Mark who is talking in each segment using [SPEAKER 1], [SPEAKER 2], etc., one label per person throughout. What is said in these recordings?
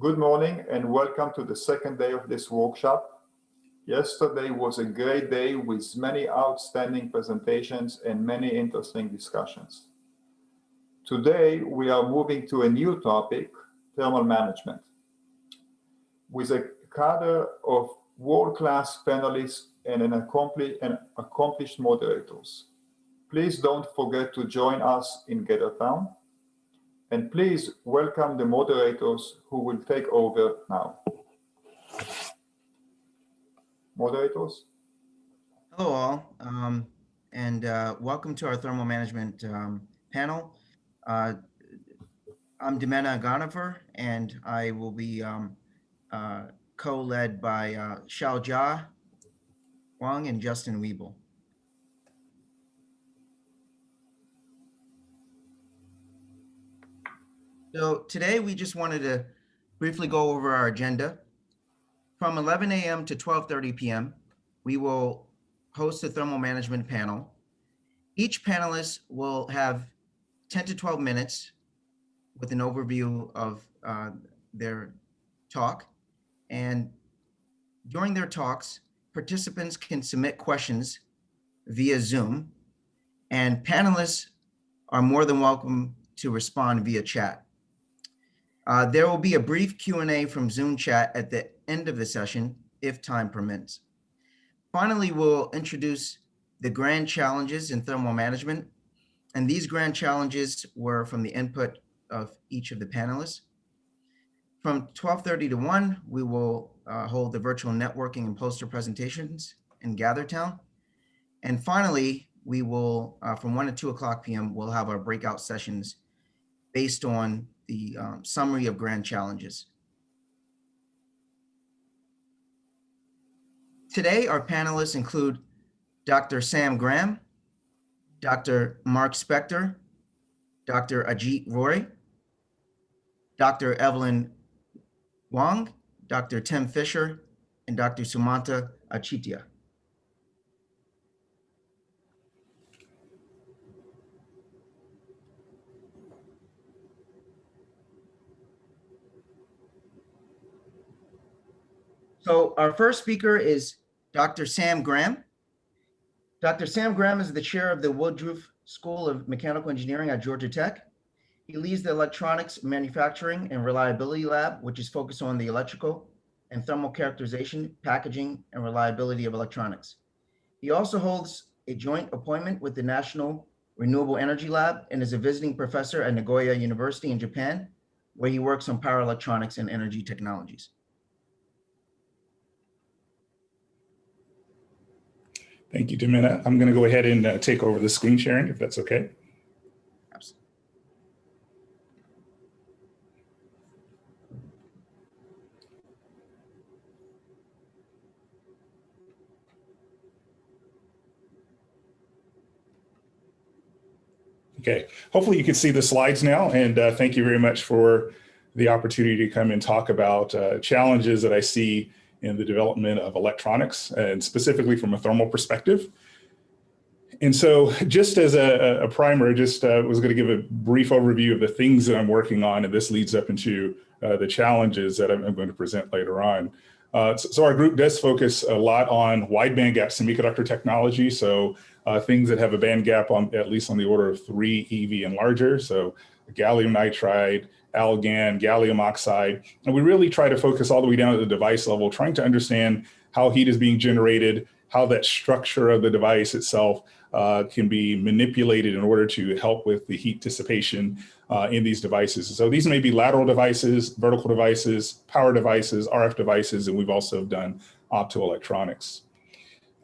[SPEAKER 1] Good morning and welcome to the second day of this workshop. Yesterday was a great day with many outstanding presentations and many interesting discussions. Today we are moving to a new topic, thermal management, with a cadre of world-class panelists and accomplished moderators. Please don't forget to join us in Gather Town. And please welcome the moderators who will take over now. Moderators.
[SPEAKER 2] Hello all, and welcome to our thermal management panel. I'm Damena Agonafer, and I will be co-led by Xiaojia, Wang, and Justin Weibel. So today we just wanted to briefly go over our agenda. From 11 a.m. to 12:30 p.m., we will host a thermal management panel. Each panelist will have 10 to 12 minutes with an overview of their talk. And during their talks, participants can submit questions via Zoom, and panelists are more than welcome to respond via chat. There will be a brief Q&A from Zoom chat at the end of the session, if time permits. Finally, we'll introduce the grand challenges in thermal management. And these grand challenges were from the input of each of the panelists. From 12:30 to 1, we will hold the virtual networking and poster presentations in Gather Town. And finally, we will, from 1 to 2 o'clock p.m., we'll have our breakout sessions based on the summary of grand challenges. Today, our panelists include Dr. Sam Graham, Dr. Mark Spector, Dr. Ajit Roy, Dr. Evelyn Wang, Dr. Tim Fisher, and Dr. Sumanta Achitia. So our first speaker is Dr. Sam Graham. Dr. Sam Graham is the chair of the Woodruff School of Mechanical Engineering at Georgia Tech. He leads the Electronics Manufacturing and Reliability Lab, which is focused on the electrical and thermal characterization, packaging, and reliability of electronics. He also holds a joint appointment with the National Renewable Energy Lab and is a visiting professor at Nagoya University in Japan, where he works on power electronics and energy technologies.
[SPEAKER 3] Thank you, Damena. I'm going to go ahead and take over the screen sharing, if that's okay.
[SPEAKER 2] Absolutely.
[SPEAKER 3] Okay, hopefully you can see the slides now, and thank you very much for the opportunity to come and talk about challenges that I see in the development of electronics, and specifically from a thermal perspective. And so just as a primer, was going to give a brief overview of the things that I'm working on, and this leads up into the challenges that I'm going to present later on. So our group does focus a lot on wide bandgap semiconductor technology, so things that have a bandgap on at least on the order of 3 eV and larger, so gallium nitride, algan, gallium oxide, and we really try to focus all the way down to the device level, trying to understand how heat is being generated, how that structure of the device itself can be manipulated in order to help with the heat dissipation in these devices. So these may be lateral devices, vertical devices, power devices, RF devices, and we've also done optoelectronics.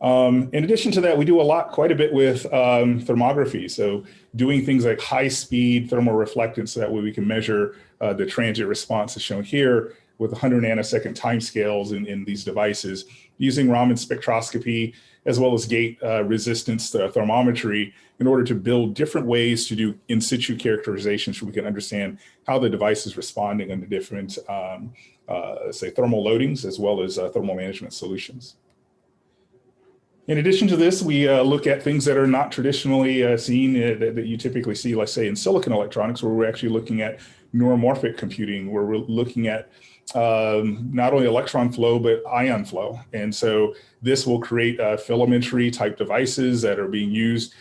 [SPEAKER 3] In addition to that, we do quite a bit with thermography. So doing things like high speed thermal reflectance, so that way we can measure the transient response as shown here with 100 nanosecond timescales in these devices, using Raman spectroscopy, as well as gate resistance thermometry in order to build different ways to do in situ characterizations so we can understand how the device is responding under different, say, thermal loadings, as well as thermal management solutions. In addition to this, we look at things that are not traditionally seen that you typically see, let's say in silicon electronics, where we're actually looking at neuromorphic computing, where we're looking at not only electron flow, but ion flow. And so this will create filamentary type devices that are being used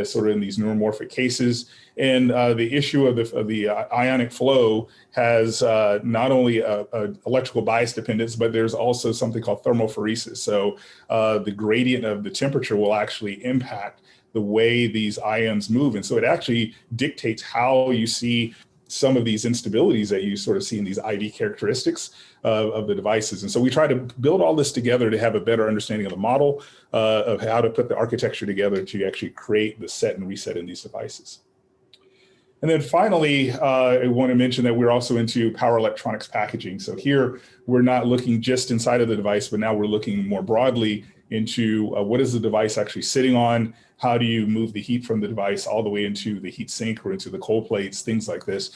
[SPEAKER 3] sort of in these neuromorphic cases. And the issue of the ionic flow has not only a electrical bias dependence, but there's also something called thermophoresis. So the gradient of the temperature will actually impact the way these ions move. And so it actually dictates how you see some of these instabilities that you sort of see in these ID characteristics of the devices. And so we try to build all this together to have a better understanding of the model of how to put the architecture together to actually create the set and reset in these devices. And then finally, I want to mention that we're also into power electronics packaging. So here, we're not looking just inside of the device, but now we're looking more broadly into what is the device actually sitting on? How do you move the heat from the device all the way into the heat sink or into the cold plates, things like this.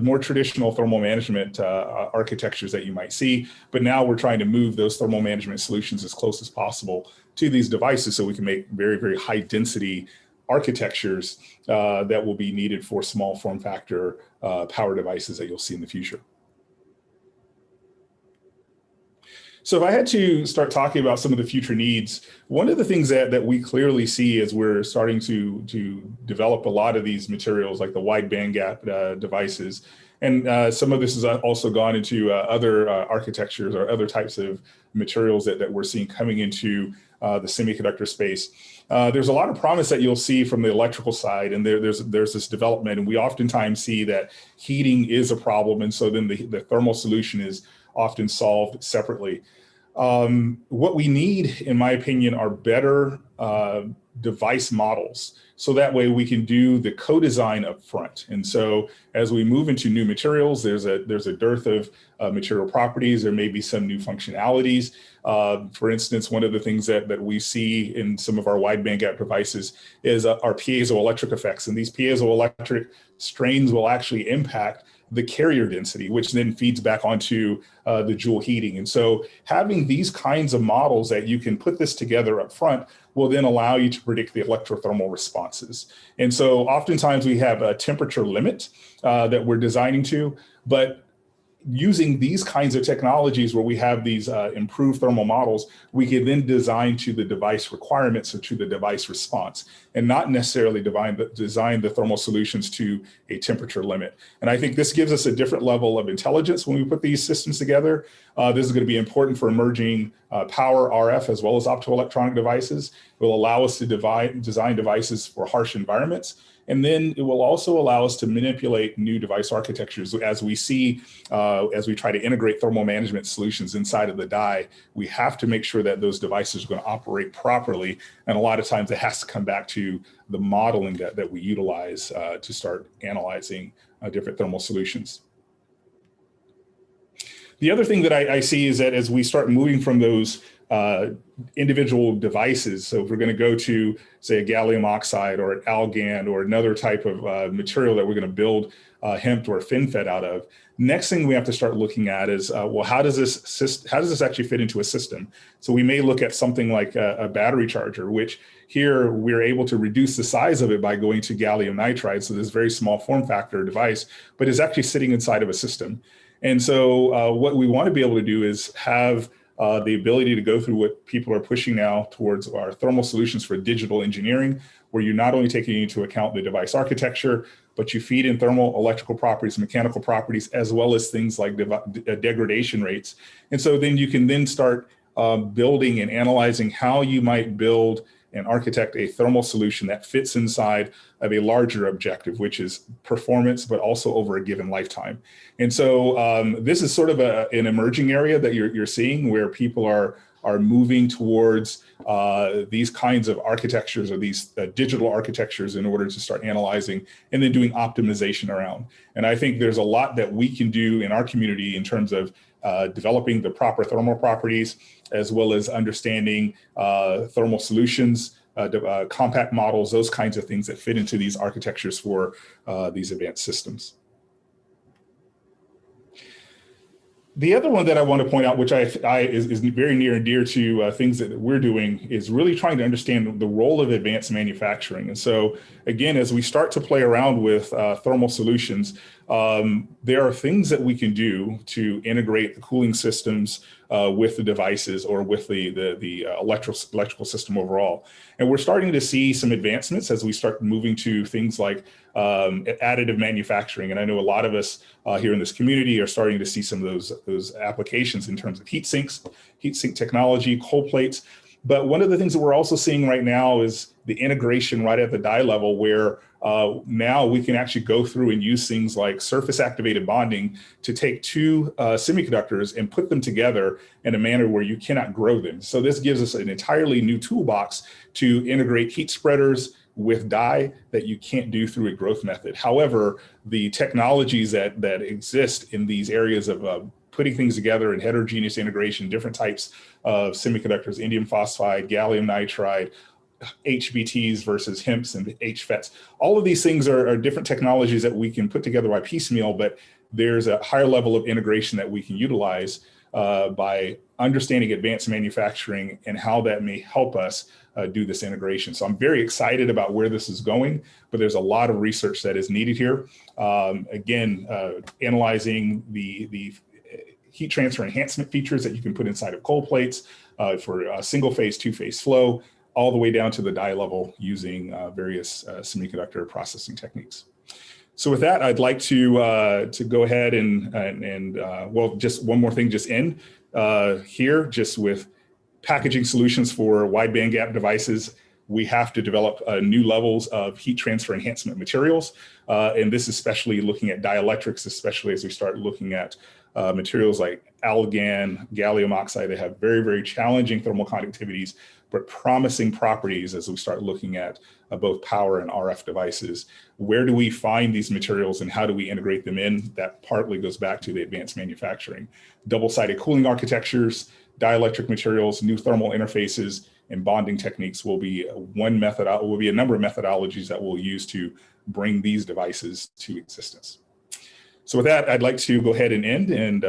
[SPEAKER 3] More traditional thermal management architectures that you might see, but now we're trying to move those thermal management solutions as close as possible to these devices so we can make very, very high density architectures that will be needed for small form factor power devices that you'll see in the future. So if I had to start talking about some of the future needs, one of the things that we clearly see as we're starting to develop a lot of these materials like the wide bandgap devices, and some of this has also gone into other architectures or other types of materials that we're seeing coming into the semiconductor space. There's a lot of promise that you'll see from the electrical side, and there's this development, and we oftentimes see that heating is a problem, and so then the thermal solution is often solved separately. What we need, in my opinion, are better device models. So that way we can do the co-design up front. And so as we move into new materials, there's a dearth of material properties. There may be some new functionalities. For instance, one of the things that we see in some of our wide bandgap devices is our piezoelectric effects. And these piezoelectric strains will actually impact the carrier density, which then feeds back onto the joule heating. And so having these kinds of models that you can put this together up front will then allow you to predict the electrothermal responses. And so oftentimes we have a temperature limit that we're designing to, but using these kinds of technologies where we have these improved thermal models, we can then design to the device requirements or to the device response, and not necessarily design the thermal solutions to a temperature limit. And I think this gives us a different level of intelligence when we put these systems together. This is going to be important for emerging power, RF, as well as optoelectronic devices. It will allow us to design devices for harsh environments. And then it will also allow us to manipulate new device architectures. As we see, as we try to integrate thermal management solutions inside of the die, we have to make sure that those devices are going to operate properly. And a lot of times it has to come back to the modeling that we utilize to start analyzing different thermal solutions. The other thing that I see is that as we start moving from those individual devices, so if we're going to go to, say, a gallium oxide or an algan or another type of material that we're going to build HEMT or FinFET out of, next thing we have to start looking at is, well, how does this actually fit into a system? So we may look at something like a battery charger, which here we're able to reduce the size of it by going to gallium nitride. So this very small form factor device, but it's actually sitting inside of a system. And so what we want to be able to do is have the ability to go through what people are pushing now towards our thermal solutions for digital engineering, where you're not only taking into account the device architecture, but you feed in thermal, electrical properties, mechanical properties, as well as things like degradation rates. And so then you can then start building and analyzing how you might build and architect a thermal solution that fits inside of a larger objective, which is performance, but also over a given lifetime. And so this is sort of an emerging area that you're seeing where people are moving towards these kinds of architectures or these digital architectures in order to start analyzing and then doing optimization around. And I think there's a lot that we can do in our community in terms of developing the proper thermal properties, as well as understanding thermal solutions, compact models, those kinds of things that fit into these architectures for these advanced systems. The other one that I want to point out, which is very near and dear to things that we're doing, is really trying to understand the role of advanced manufacturing. And so again, as we start to play around with thermal solutions, there are things that we can do to integrate the cooling systems with the devices or with the electrical system overall. And we're starting to see some advancements as we start moving to things like additive manufacturing. And I know a lot of us here in this community are starting to see some of those applications in terms of heat sink technology, cold plates. But one of the things that we're also seeing right now is the integration right at the die level, where now we can actually go through and use things like surface activated bonding to take two semiconductors and put them together in a manner where you cannot grow them. So this gives us an entirely new toolbox to integrate heat spreaders with die that you can't do through a growth method. However, the technologies that exist in these areas of putting things together in heterogeneous integration, different types of semiconductors, indium phosphide, gallium nitride, HBTs versus HIMPs and HFETs. All of these things are different technologies that we can put together by piecemeal, but there's a higher level of integration that we can utilize by understanding advanced manufacturing and how that may help us do this integration. So I'm very excited about where this is going, but there's a lot of research that is needed here. Again, analyzing the heat transfer enhancement features that you can put inside of cold plates for single phase, two-phase flow, all the way down to the die level using various semiconductor processing techniques. So with that, I'd like to go ahead and well, just one more thing, just end here, just with packaging solutions for wide bandgap devices. We have to develop new levels of heat transfer enhancement materials. And this especially looking at dielectrics, especially as we start looking at materials like algan, gallium oxide that have very, very challenging thermal conductivities, but promising properties as we start looking at both power and RF devices. Where do we find these materials and how do we integrate them in? That partly goes back to the advanced manufacturing. Double-sided cooling architectures, dielectric materials, new thermal interfaces, and bonding techniques will be one method, will be a number of methodologies that we'll use to bring these devices to existence. So with that, I'd like to go ahead and end, and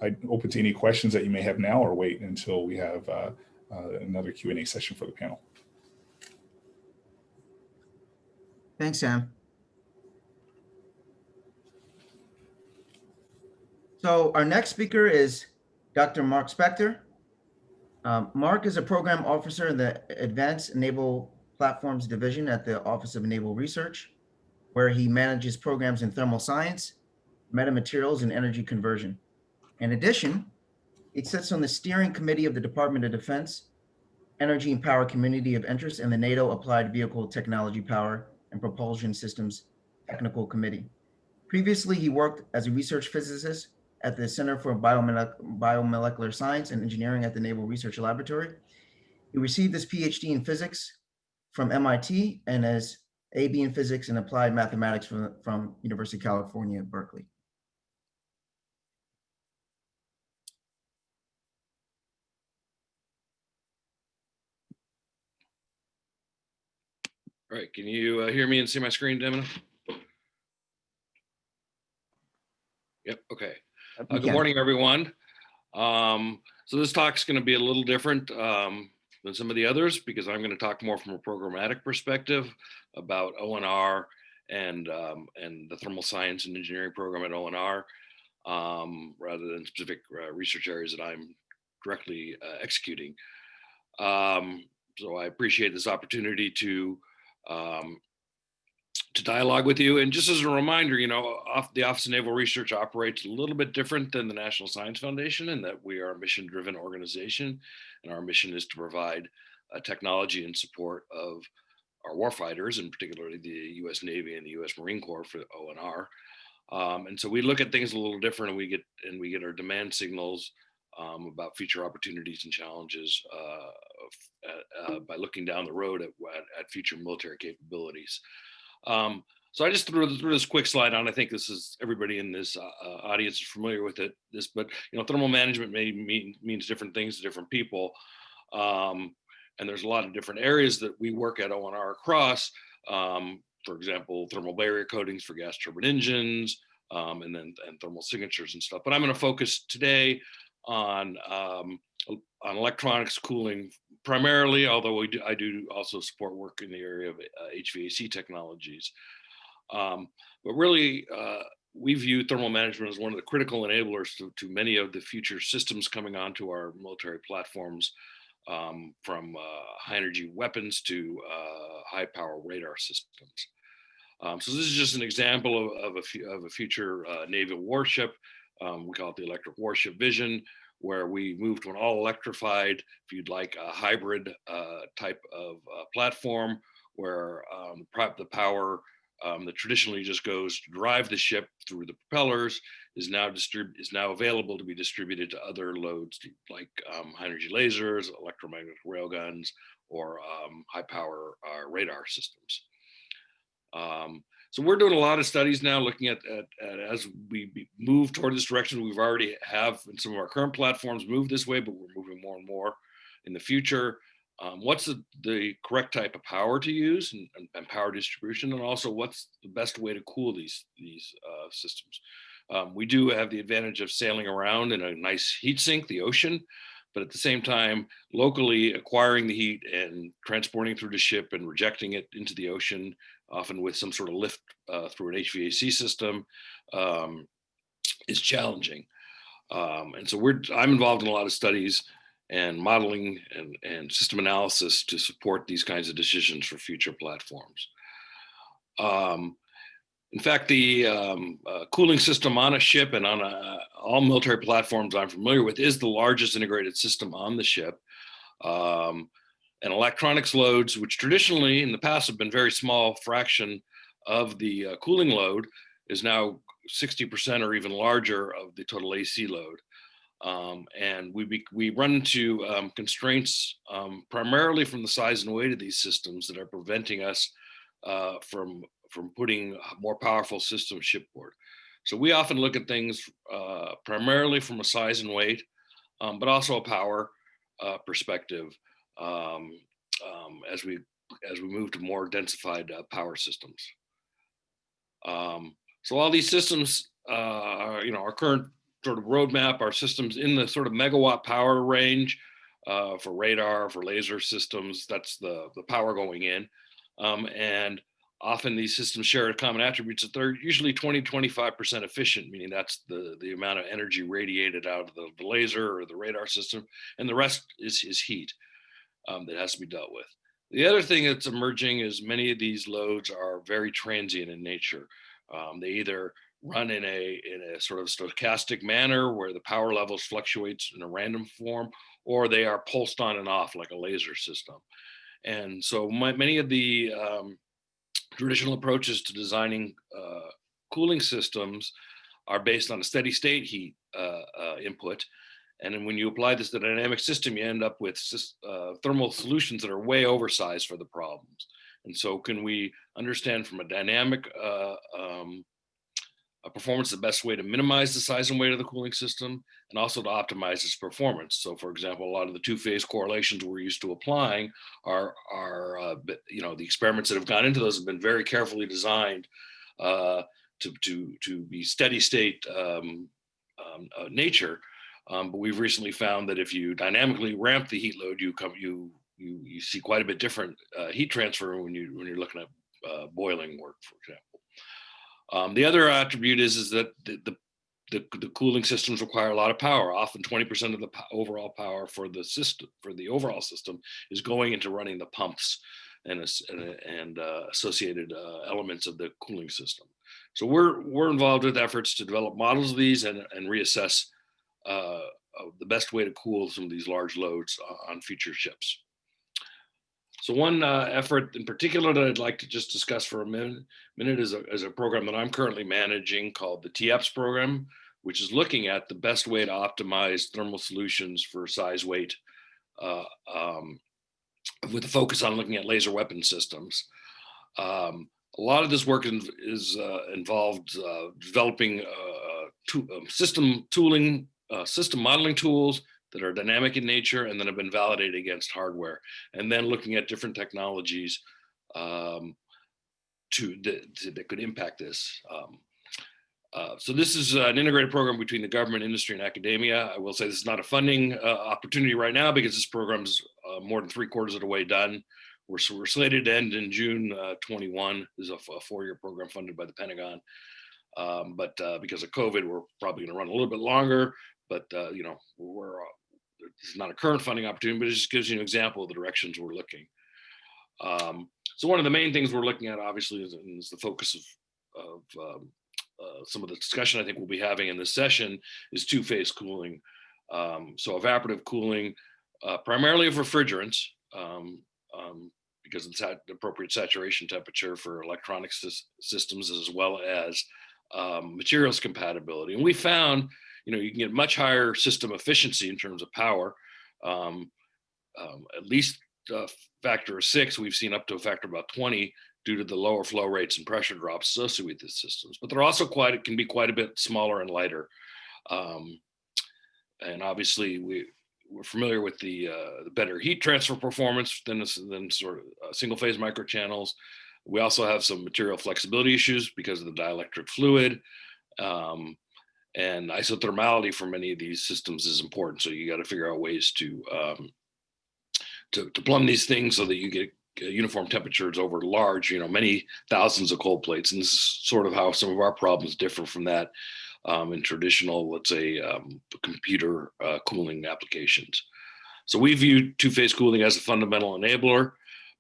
[SPEAKER 3] I'm open to any questions that you may have now or wait until we have another Q&A session for the panel.
[SPEAKER 2] Thanks, Sam. So our next speaker is Dr. Mark Spector. Mark is a program officer in the Advanced Naval Platforms Division at the Office of Naval Research, where he manages programs in thermal science, metamaterials, and energy conversion. In addition, he sits on the steering committee of the Department of Defense, Energy and Power Community of Interest, and the NATO Applied Vehicle Technology Power and Propulsion Systems Technical Committee. Previously, he worked as a research physicist at the Center for Biomolecular Science and Engineering at the Naval Research Laboratory. He received his PhD in physics from MIT and his AB in physics and applied mathematics from University of California, Berkeley.
[SPEAKER 4] All right, can you hear me and see my screen, Damena? Yep, okay. Good morning, everyone. So this talk's gonna be a little different than some of the others because I'm gonna talk more from a programmatic perspective about ONR and the thermal science and engineering program at ONR rather than specific research areas that I'm directly executing. So I appreciate this opportunity to dialogue with you. And just as a reminder, you know, the Office of Naval Research operates a little bit different than the National Science Foundation in that we are a mission-driven organization, and our mission is to provide technology and support of our warfighters, and particularly the U.S. Navy and the U.S. Marine Corps for ONR. And so we look at things a little different, and we get our demand signals about future opportunities and challenges by looking down the road at future military capabilities. So I just threw this quick slide on. I think this is everybody in this audience is familiar with it. But you know, thermal management means different things to different people, and there's a lot of different areas that we work at ONR across. For example, thermal barrier coatings for gas turbine engines, and thermal signatures and stuff. But I'm going to focus today on electronics cooling primarily, although I do also support work in the area of HVAC technologies. But really, we view thermal management as one of the critical enablers to many of the future systems coming onto our military platforms, from high energy weapons to high power radar systems. So this is just an example of a future naval warship. We call it the electric warship vision, where we move to an all electrified, if you'd like, a hybrid type of platform, where the power that traditionally just goes to drive the ship through the propellers is now available to be distributed to other loads like high energy lasers, electromagnetic railguns, or high power radar systems. So we're doing a lot of studies now looking at as we move toward this direction. We've already have in some of our current platforms moved this way, but we're moving more and more in the future. What's the correct type of power to use and power distribution, and also what's the best way to cool these systems. We do have the advantage of sailing around in a nice heat sink, the ocean, but at the same time, locally acquiring the heat and transporting through the ship and rejecting it into the ocean, often with some sort of lift through an HVAC system, is challenging. And so I'm involved in a lot of studies and modeling and system analysis to support these kinds of decisions for future platforms. In fact, the cooling system on a ship and on all military platforms I'm familiar with is the largest integrated system on the ship. And electronics loads, which traditionally in the past have been very small fraction of the cooling load, is now 60% or even larger of the total AC load. And we run into constraints primarily from the size and weight of these systems that are preventing us from putting more powerful systems shipboard. So we often look at things primarily from a size and weight, but also a power perspective as we move to more densified power systems. So all these systems, our current sort of roadmap, our systems in the sort of megawatt power range for radar, for laser systems. That's the power going in. And often these systems share common attributes that they're usually 20-25% efficient, meaning that's the amount of energy radiated out of the laser or the radar system, and the rest is heat that has to be dealt with. The other thing that's emerging is many of these loads are very transient in nature. They either run in a sort of stochastic manner where the power levels fluctuates in a random form, or they are pulsed on and off like a laser system. And so many of the traditional approaches to designing cooling systems are based on a steady state heat input. And then when you apply this to the dynamic system, you end up with thermal solutions that are way oversized for the problems. And so can we understand from a dynamic performance the best way to minimize the size and weight of the cooling system and also to optimize its performance? So for example, a lot of the two-phase correlations we're used to applying are the experiments that have gone into those have been very carefully designed to be steady state nature. But we've recently found that if you dynamically ramp the heat load, you see quite a bit different heat transfer when you're looking at boiling work, for example. The other attribute is that the cooling systems require a lot of power. Often 20% of the overall power for the system, for the overall system, is going into running the pumps and associated elements of the cooling system. So we're involved with efforts to develop models of these and reassess the best way to cool some of these large loads on future ships. So one effort in particular that I'd like to just discuss for a minute is a program that I'm currently managing called the TEAPPS program, which is looking at the best way to optimize thermal solutions for size weight with a focus on looking at laser weapon systems. A lot of this work is involved developing system modeling tools that are dynamic in nature and then have been validated against hardware, and then looking at different technologies that could impact this. So this is an integrated program between the government, industry, and academia. I will say this is not a funding opportunity right now because this program is more than 3/4 of the way done. We're slated to end in June 21. This is a 4-year program funded by the Pentagon. But because of COVID, we're probably going to run a little bit longer. But you know, it's not a current funding opportunity, but it just gives you an example of the directions we're looking. So one of the main things we're looking at, obviously, is the focus of some of the discussion I think we'll be having in this session is two-phase cooling. So evaporative cooling, primarily of refrigerants, because it's at the appropriate saturation temperature for electronic systems, as well as materials compatibility. And we found, you know, you can get much higher system efficiency in terms of power, at least a factor of 6. We've seen up to a factor of about 20 due to the lower flow rates and pressure drops associated with these systems. But they're also it can be quite a bit smaller and lighter. And obviously we're familiar with the better heat transfer performance than sort of single phase microchannels. We also have some material flexibility issues because of the dielectric fluid. And isothermality for many of these systems is important. So you got to figure out ways to plumb these things so that you get uniform temperatures over large, you know, many thousands of cold plates. And this is sort of how some of our problems differ from that in traditional, let's say, computer cooling applications. So we view two-phase cooling as a fundamental enabler,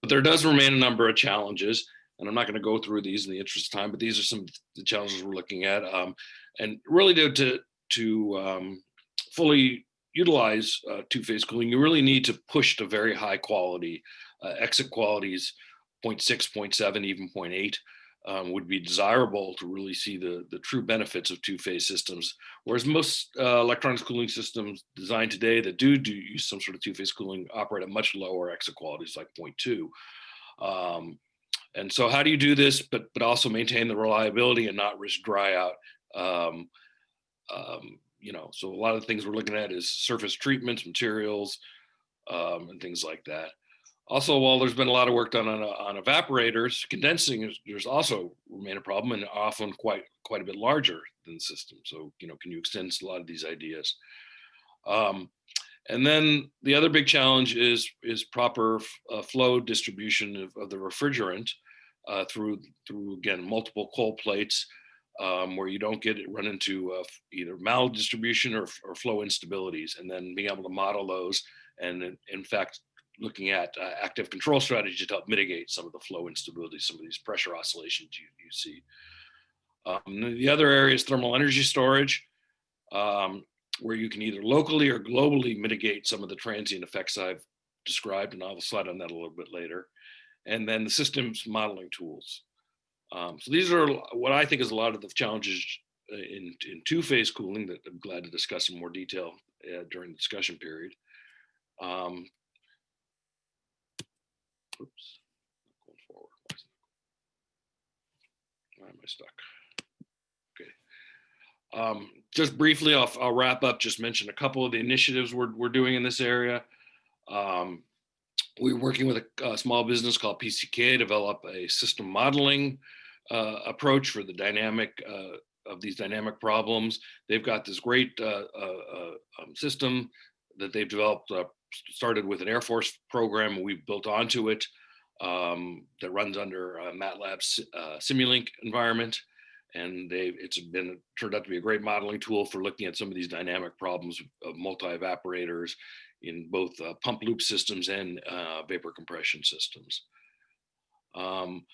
[SPEAKER 4] but there does remain a number of challenges. And I'm not going to go through these in the interest of time, but these are some of the challenges we're looking at. And really to fully utilize two-phase cooling, you really need to push to very high quality. Exit qualities, 0.6, 0.7, even 0.8 would be desirable to really see the true benefits of two-phase systems. Whereas most electronics cooling systems designed today that do use some sort of two-phase cooling operate at much lower exit qualities, like 0.2. And so how do you do this, but also maintain the reliability and not risk dry out? You know, so a lot of the things we're looking at is surface treatments, materials, and things like that. Also, while there's been a lot of work done on evaporators, condensing there's also remain a problem, and often quite a bit larger than the system. So, you know, can you extend a lot of these ideas? And then the other big challenge is proper flow distribution of the refrigerant through again multiple cold plates, where you don't run into either maldistribution or flow instabilities, and then being able to model those, and in fact looking at active control strategies to help mitigate some of the flow instability, some of these pressure oscillations you see. The other area is thermal energy storage, where you can either locally or globally mitigate some of the transient effects I've described, and I'll slide on that a little bit later. And then the systems modeling tools. So these are what I think is a lot of the challenges in two-phase cooling that I'm glad to discuss in more detail during the discussion period. Oops, going forward. Why am I stuck? Okay. Just briefly, I'll wrap up, just mention a couple of the initiatives we're doing in this area. We're working with a small business called PCK, develop a system modeling approach for the dynamic of these dynamic problems. They've got this great system that they've developed, started with an Air Force program. We've built onto it that runs under MATLAB's Simulink environment. And it's turned out to be a great modeling tool for looking at some of these dynamic problems of multi-evaporators in both pump loop systems and vapor compression systems. I'm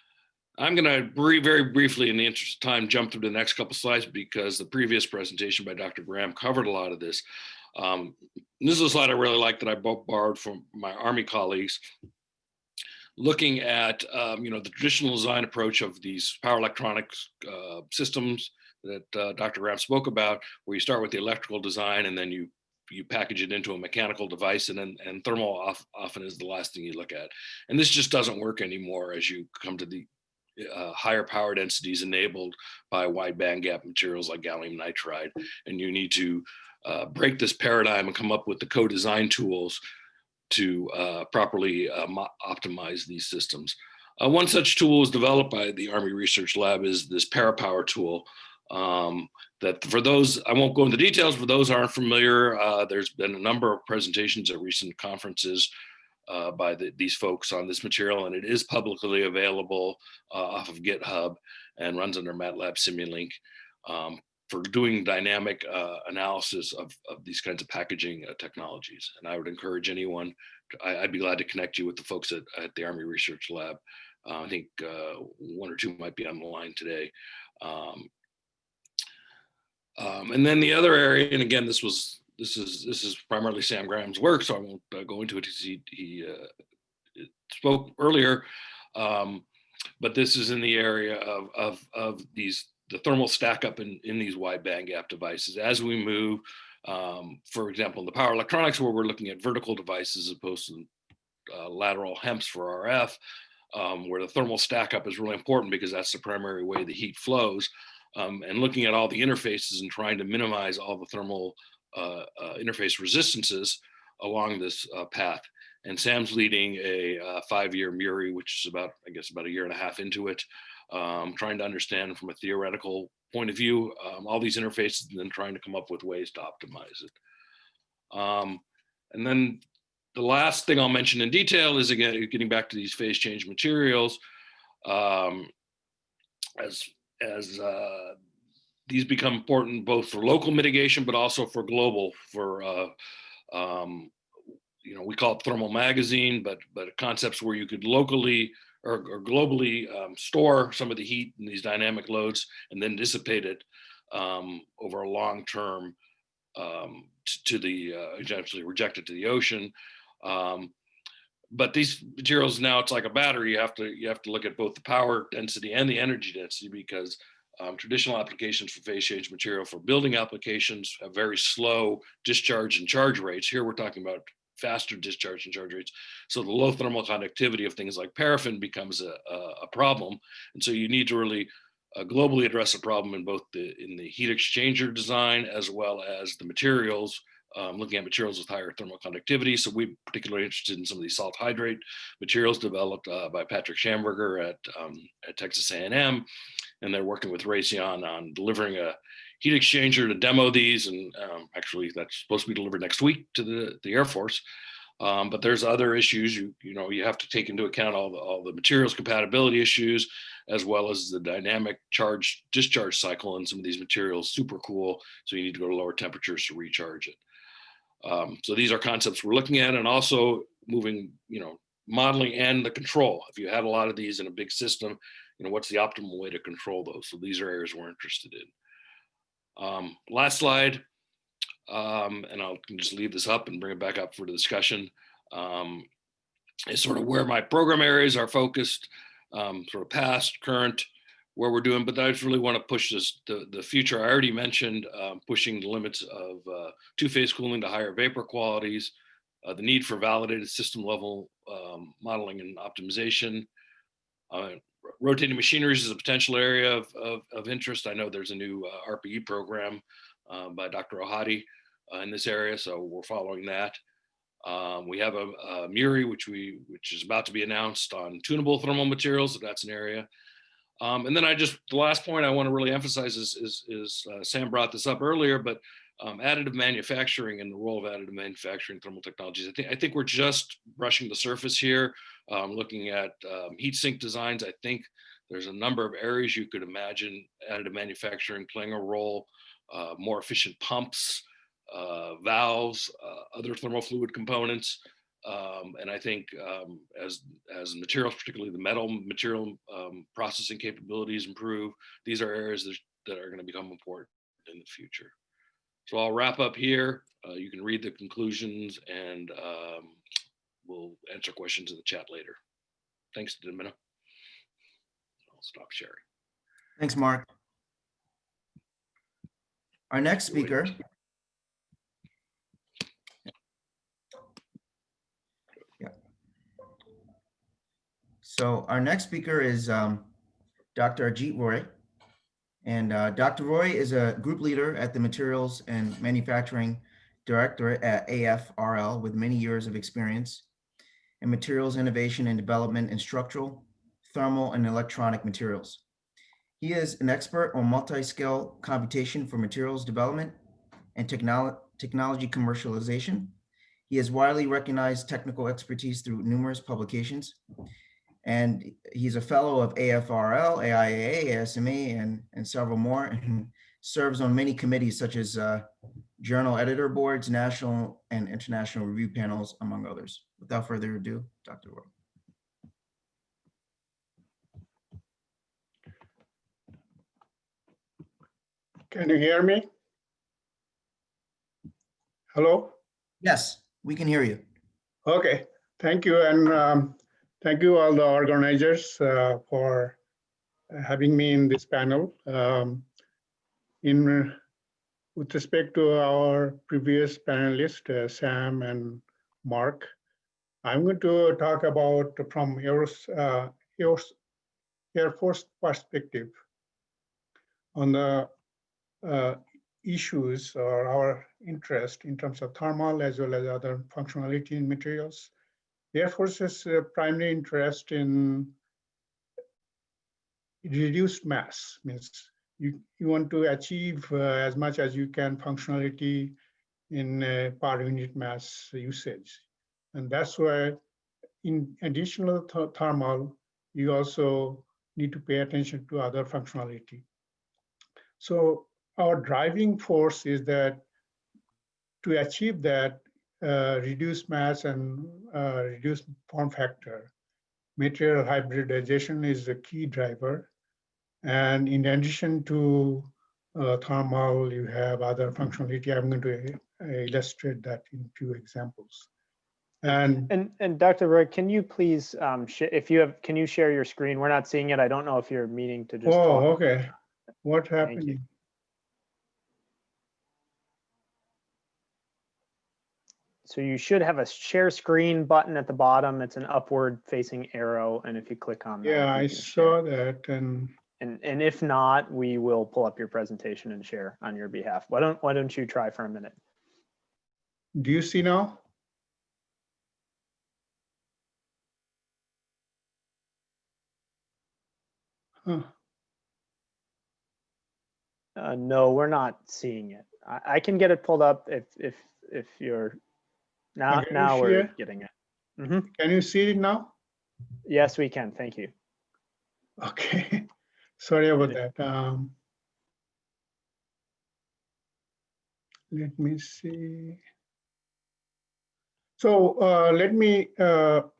[SPEAKER 4] going to very briefly, in the interest of time, jump through the next couple slides because the previous presentation by Dr. Graham covered a lot of this. This is a slide I really like that I borrowed from my Army colleagues, looking at you know, the traditional design approach of these power electronics systems that Dr. Graham spoke about, where you start with the electrical design and then you package it into a mechanical device, and thermal often is the last thing you look at. And this just doesn't work anymore as you come to the higher power densities enabled by wide bandgap materials like gallium nitride. And you need to break this paradigm and come up with the co-design tools to properly optimize these systems. One such tool was developed by the Army Research Lab is this ParaPower tool. That for those, I won't go into details, for those who aren't familiar, there's been a number of presentations at recent conferences by these folks on this material, and it is publicly available off of GitHub and runs under MATLAB Simulink. for doing dynamic analysis of these kinds of packaging technologies. And I would encourage anyone, I'd be glad to connect you with the folks at the Army Research Lab. I think one or two might be on the line today. And then the other area, and again, this is primarily Sam Graham's work, so I won't go into it because he spoke earlier. But this is in the area of the thermal stack up in these wide bandgap devices. As we move, for example, in the power electronics, where we're looking at vertical devices as opposed to lateral HEMPs for RF, where the thermal stack up is really important because that's the primary way the heat flows. And looking at all the interfaces and trying to minimize all the thermal interface resistances along this path. And Sam's leading a 5-year MURI, which is about a year and a half into it, trying to understand from a theoretical point of view all these interfaces and then trying to come up with ways to optimize it. And then the last thing I'll mention in detail is, again, getting back to these phase change materials. As these become important both for local mitigation, but also for global, we call it thermal magazine, but concepts where you could locally or globally store some of the heat in these dynamic loads and then dissipate it over a long term to the eventually reject it to the ocean. But these materials, now it's like a battery. You have to look at both the power density and the energy density, because traditional applications for phase change material for building applications have very slow discharge and charge rates. Here we're talking about faster discharge and charge rates. So the low thermal conductivity of things like paraffin becomes a problem. And so you need to really globally address the problem in both in the heat exchanger design as well as the materials. Looking at materials with higher thermal conductivity. So we're particularly interested in some of these salt hydrate materials developed by Patrick Schamberger at Texas A&M. And they're working with Raytheon on delivering a heat exchanger to demo these. And actually that's supposed to be delivered next week to the Air Force. But there's other issues. You have to take into account all the materials compatibility issues, as well as the dynamic charge discharge cycle in some of these materials, super cool. So you need to go to lower temperatures to recharge it. So these are concepts we're looking at, and also moving, modeling and the control. If you had a lot of these in a big system, what's the optimal way to control those? So these are areas we're interested in. Last slide, and I'll just leave this up and bring it back up for the discussion. Is sort of where my program areas are focused, sort of past, current, where we're doing, but I just really want to push the future. I already mentioned pushing the limits of two-phase cooling to higher vapor qualities, the need for validated system level modeling and optimization. Rotating machineries is a potential area of interest. I know there's a new RPE program by Dr. Ohadi in this area, so we're following that. We have a MURI, which is about to be announced on tunable thermal materials, so that's an area. And then the last point I want to really emphasize is Sam brought this up earlier, but additive manufacturing and the role of additive manufacturing thermal technologies. I think we're just brushing the surface here, looking at heat sink designs. I think there's a number of areas you could imagine additive manufacturing playing a role, more efficient pumps, valves, other thermal fluid components. And I think as materials, particularly the metal material processing capabilities improve, these are areas that are going to become important in the future. So I'll wrap up here. You can read the conclusions, and we'll answer questions in the chat later. Thanks, Damena. I'll stop sharing.
[SPEAKER 2] Thanks, Mark. Our next speaker So our next speaker is Dr. Ajit Roy. And Dr. Roy is a group leader at the Materials and Manufacturing Directorate at AFRL with many years of experience in materials innovation and development in structural, thermal, and electronic materials. He is an expert on multi-scale computation for materials development and technology commercialization. He has widely recognized technical expertise through numerous publications. And he's a fellow of AFRL, AIAA, ASME, and several more. And serves on many committees such as journal editor boards, national and international review panels, among others. Without further ado, Dr. Roy.
[SPEAKER 5] Can you hear me? Hello?
[SPEAKER 2] Yes, we can hear you.
[SPEAKER 5] Okay, thank you. And thank you all the organizers for having me in this panel. With respect to our previous panelists, Sam and Mark, I'm going to talk about from Air Force perspective on the issues or our interest in terms of thermal as well as other functionality in materials. The Air Force's primary interest in reduced mass means you want to achieve as much as you can functionality in per unit mass usage. And that's why in additional thermal, you also need to pay attention to other functionality. So our driving force is that to achieve that reduced mass and reduced form factor, material hybridization is the key driver. And in addition to thermal, you have other functionality. I'm going to illustrate that in a few examples.
[SPEAKER 6] And Dr. Roy, can you please, can you share your screen? We're not seeing it. I don't know if you're meaning to just talk.
[SPEAKER 5] Oh, okay. What's happening?
[SPEAKER 6] So you should have a share screen button at the bottom. It's an upward facing arrow. And if you click on that.
[SPEAKER 5] Yeah, I saw that.
[SPEAKER 6] And if not, we will pull up your presentation and share on your behalf. Why don't you try for a minute?
[SPEAKER 5] Do you see now? Huh.
[SPEAKER 6] No, we're not seeing it. I can get it pulled up if you're now we're getting it. Mm-hmm.
[SPEAKER 5] Can you see it now?
[SPEAKER 6] Yes, we can. Thank you.
[SPEAKER 5] Okay. Sorry about that. Let me see. So let me, I'm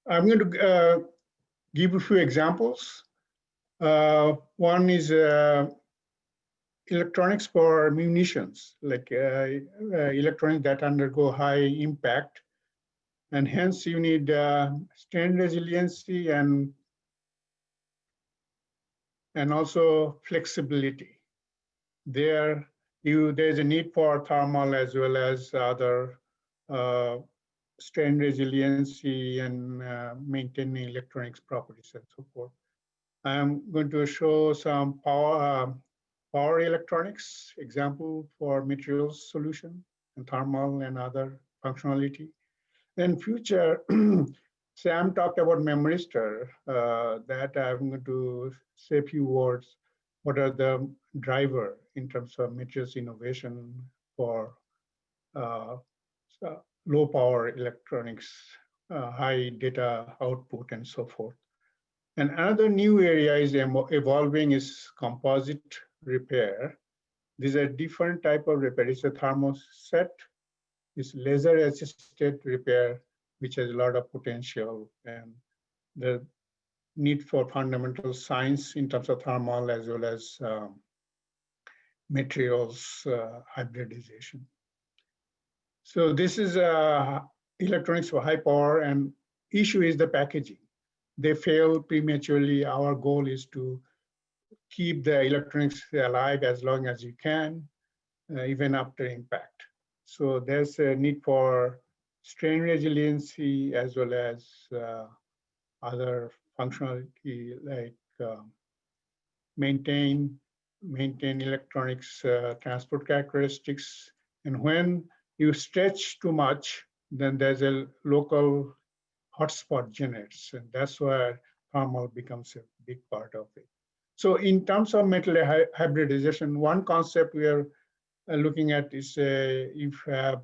[SPEAKER 5] going to give a few examples. One is electronics for munitions, like electronics that undergo high impact. And hence you need strain resiliency and also flexibility. There's a need for thermal as well as other strain resiliency and maintaining electronics properties and so forth. I'm going to show some power electronics example for materials solution and thermal and other functionality. Then future, Sam talked about memoristor, that I'm going to say a few words. What are the driver in terms of materials innovation for low power electronics, high data output and so forth. And another new area is evolving is composite repair. These are different type of repair. It's a thermoset, it's laser assisted repair, which has a lot of potential, and the need for fundamental science in terms of thermal as well as materials hybridization. So this is electronics for high power, and issue is the packaging. They fail prematurely. Our goal is to keep the electronics alive as long as you can, even after impact. So there's a need for strain resiliency as well as other functionality like maintain electronics transport characteristics. And when you stretch too much, then there's a local hotspot generates, and that's where thermal becomes a big part of it. So in terms of metal hybridization, one concept we are looking at is if you have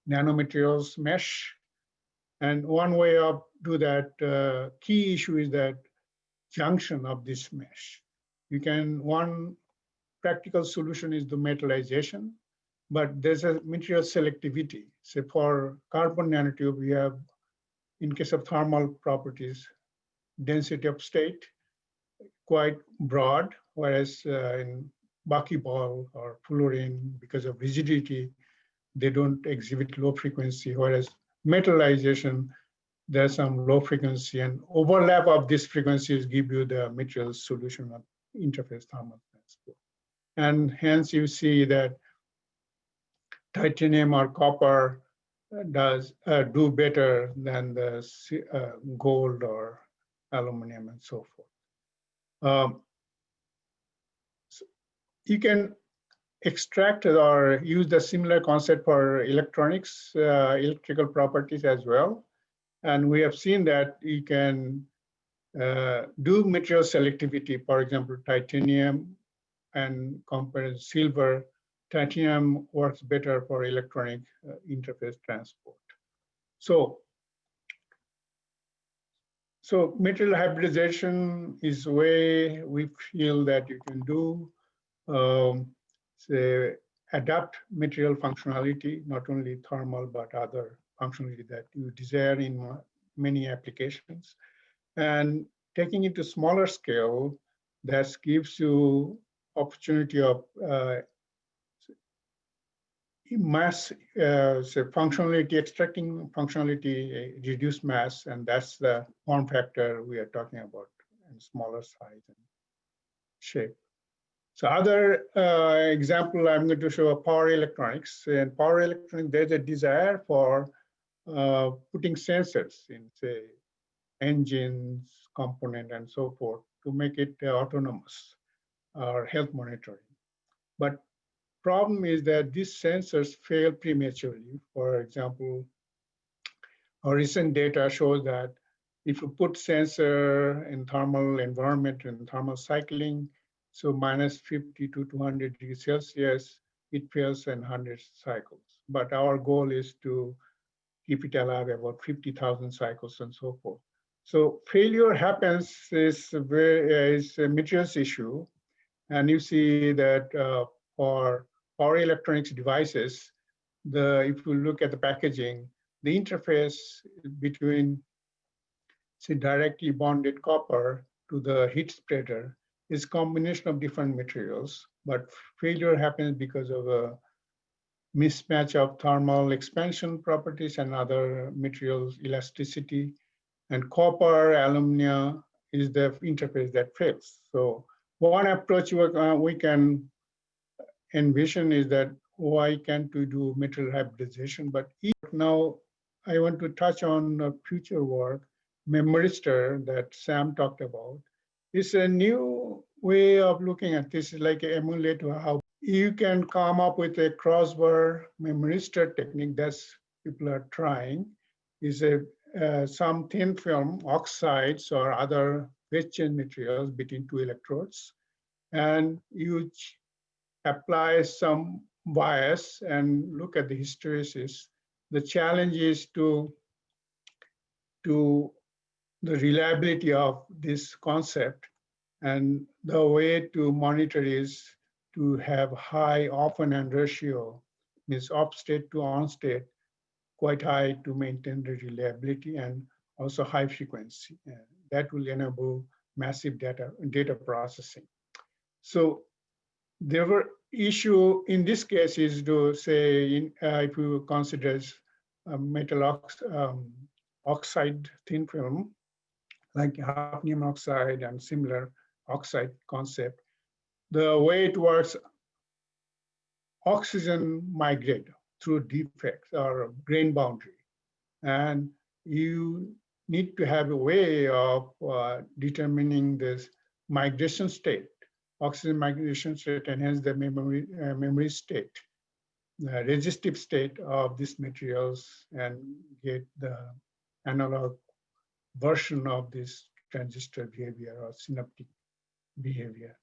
[SPEAKER 5] nanomaterials mesh. And one way of do that, key issue is that junction of this mesh. one practical solution is the metallization, but there's a material selectivity. So for carbon nanotube, we have, in case of thermal properties, density of state quite broad, whereas in buckyball or fluorine, because of rigidity, they don't exhibit low frequency, whereas metallization, there's some low frequency, and overlap of these frequencies give you the material solution of interface thermal transport. And hence you see that titanium or copper does do better than the gold or aluminum and so forth. So you can extract or use the similar concept for electronics, electrical properties as well. And we have seen that you can do material selectivity, for example, titanium and compared to silver. Titanium works better for electronic interface transport. So material hybridization is a way we feel that you can do, say, adapt material functionality, not only thermal, but other functionality that you desire in many applications. And taking it to smaller scale, that gives you opportunity of mass functionality, extracting functionality, reduced mass, and that's the form factor we are talking about, in smaller size and shape. So other example, I'm going to show a power electronics. And power electronics, there's a desire for putting sensors in, say, engines, component, and so forth to make it autonomous or health monitoring. But problem is that these sensors fail prematurely. For example, our recent data shows that if you put sensor in thermal environment and thermal cycling, so minus 50 to 200 degrees Celsius, it fails in 100 cycles. But our goal is to keep it alive about 50,000 cycles and so forth. So failure happens is a materials issue. And you see that for power electronics devices, if you look at the packaging, the interface between, say, directly bonded copper to the heat spreader is combination of different materials, but failure happens because of a mismatch of thermal expansion properties and other materials, elasticity, and copper, alumina is the interface that fails. So one approach we can envision is that why can't we do material hybridization? But now I want to touch on future work, Memristor that Sam talked about. It's a new way of looking at this, like an emulate how you can come up with a crossbar Memristor technique that people are trying. Is some thin film oxides or other phase change materials between two electrodes, and you apply some bias and look at the hysteresis. The challenge is to the reliability of this concept, and the way to monitor is to have high off and on ratio, means off state to on state, quite high to maintain the reliability, and also high frequency. That will enable massive data processing. So there were issue in this case is to say, if you consider metal oxide thin film, like hafnium oxide and similar oxide concept, the way it works, oxygen migrate through defects or grain boundary. And you need to have a way of determining this migration state, oxygen migration state, and hence the memory state, the resistive state of these materials, and get the analog version of this transistor behavior or synaptic behavior.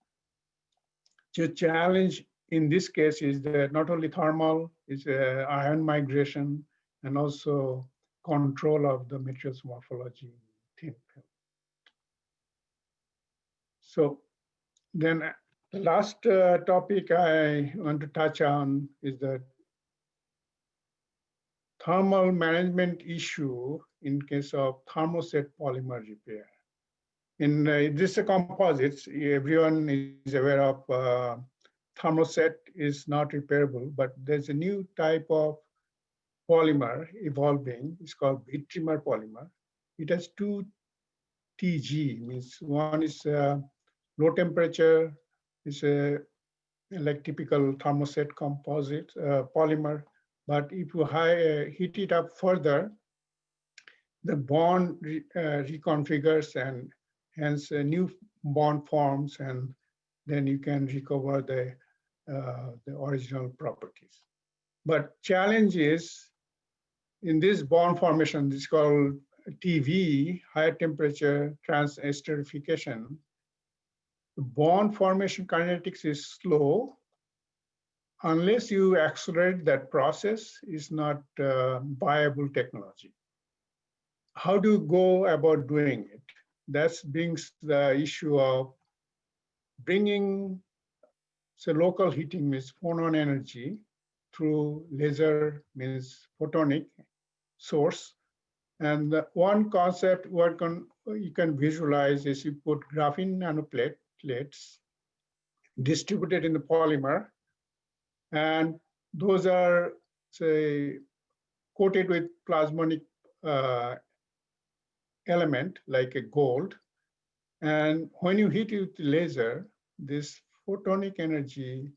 [SPEAKER 5] The challenge in this case is that not only thermal, is ion migration, and also control of the materials morphology in thin film. So Then the last topic I want to touch on is the thermal management issue in case of thermoset polymer repair. In this composites, everyone is aware of thermoset is not repairable, but there's a new type of polymer evolving. It's called bit trimmer polymer. It has two TG, means one is low temperature, is like typical thermoset composite polymer. But if you heat it up further, the bond reconfigures and hence a new bond forms, and then you can recover the original properties. But challenge is in this bond formation, this is called TV, higher temperature transesterification. The bond formation kinetics is slow. Unless you accelerate that process, is not viable technology. How do you go about doing it? That brings the issue of bringing local heating, means phonon energy, through laser, means photonic source. And one concept you can visualize is you put graphene nanoplates distributed in the polymer, and those are, say, coated with plasmonic element like a gold. And when you heat it with laser, this photonic energy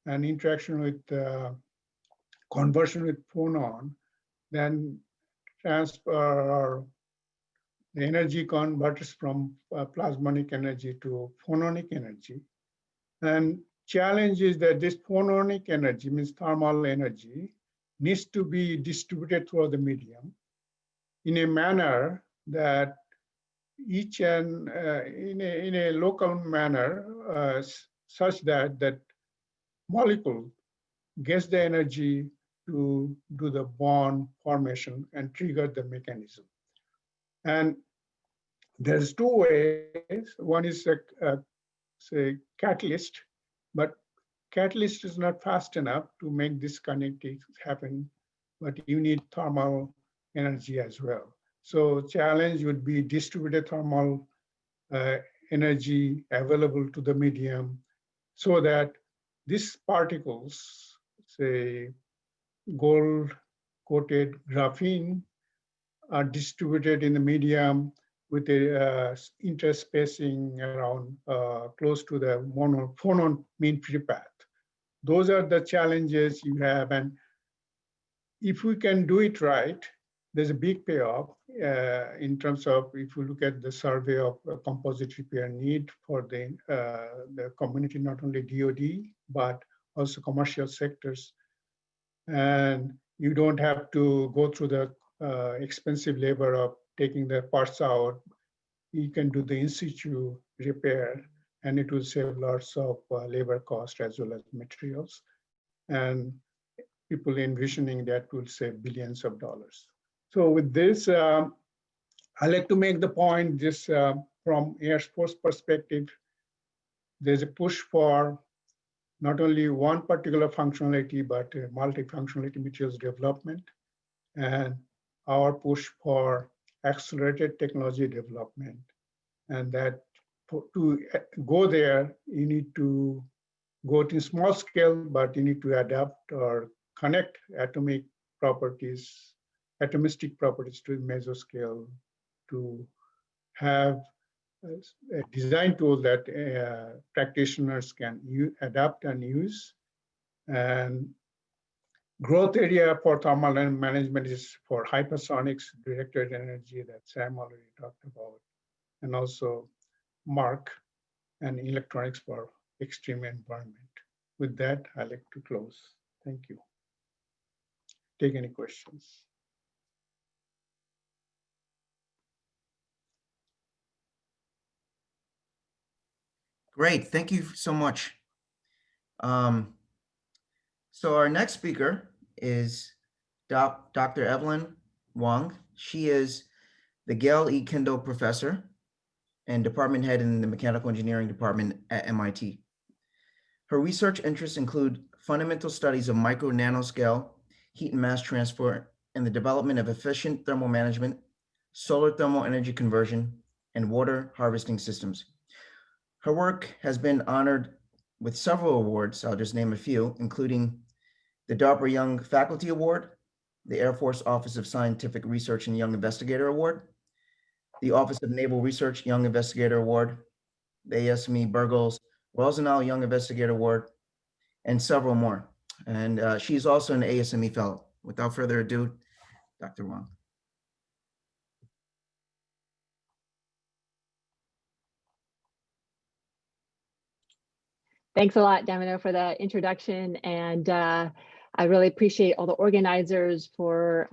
[SPEAKER 5] and interaction with conversion with phonon, then transfer or the energy converts from plasmonic energy to phononic energy. And challenge is that this phononic energy, means thermal energy, needs to be distributed through the medium in a manner that each and in a local manner such that that molecule gets the energy to do the bond formation and trigger the mechanism. And there's two ways. One is say catalyst, but catalyst is not fast enough to make this connectivity happen, but you need thermal energy as well. So challenge would be distributed thermal energy available to the medium so that these particles, say gold coated graphene, are distributed in the medium with a interspacing around close to the phonon mean free path. Those are the challenges you have. And if we can do it right, there's a big payoff in terms of, if you look at the survey of composite repair need for the community, not only DoD, but also commercial sectors. And you don't have to go through the expensive labor of taking the parts out. You can do the in situ repair, and it will save lots of labor cost as well as materials. And people envisioning that will save billions of dollars. So with this, I like to make the point, just from Air Force perspective, there's a push for not only one particular functionality, but multi-functionality materials development, and our push for accelerated technology development. And that to go there, you need to go to small scale, but you need to adapt or connect atomic properties, atomistic properties to mesoscale to have a design tool that practitioners can adapt and use. And growth area for thermal management is for hypersonics, directed energy that Sam already talked about, and also MARC and electronics for extreme environment. With that, I like to close. Thank you. Take any questions.
[SPEAKER 2] Great, thank you so much. So our next speaker is Dr. Evelyn Wang. She is the Gail E. Kendall Professor and department head in the mechanical engineering department at MIT. Her research interests include fundamental studies of micro nanoscale heat and mass transfer and the development of efficient thermal management, solar thermal energy conversion, and water harvesting systems. Her work has been honored with several awards. I'll just name a few, including the DARPA Young Faculty Award, the Air Force Office of Scientific Research and Young Investigator Award, the Office of Naval Research Young Investigator Award, the ASME Burgos Rosenau Young Investigator Award, and several more. And she's also an ASME Fellow. Without further ado, Dr. Wang.
[SPEAKER 7] Thanks a lot, Damena, for that introduction. And I really appreciate all the organizers for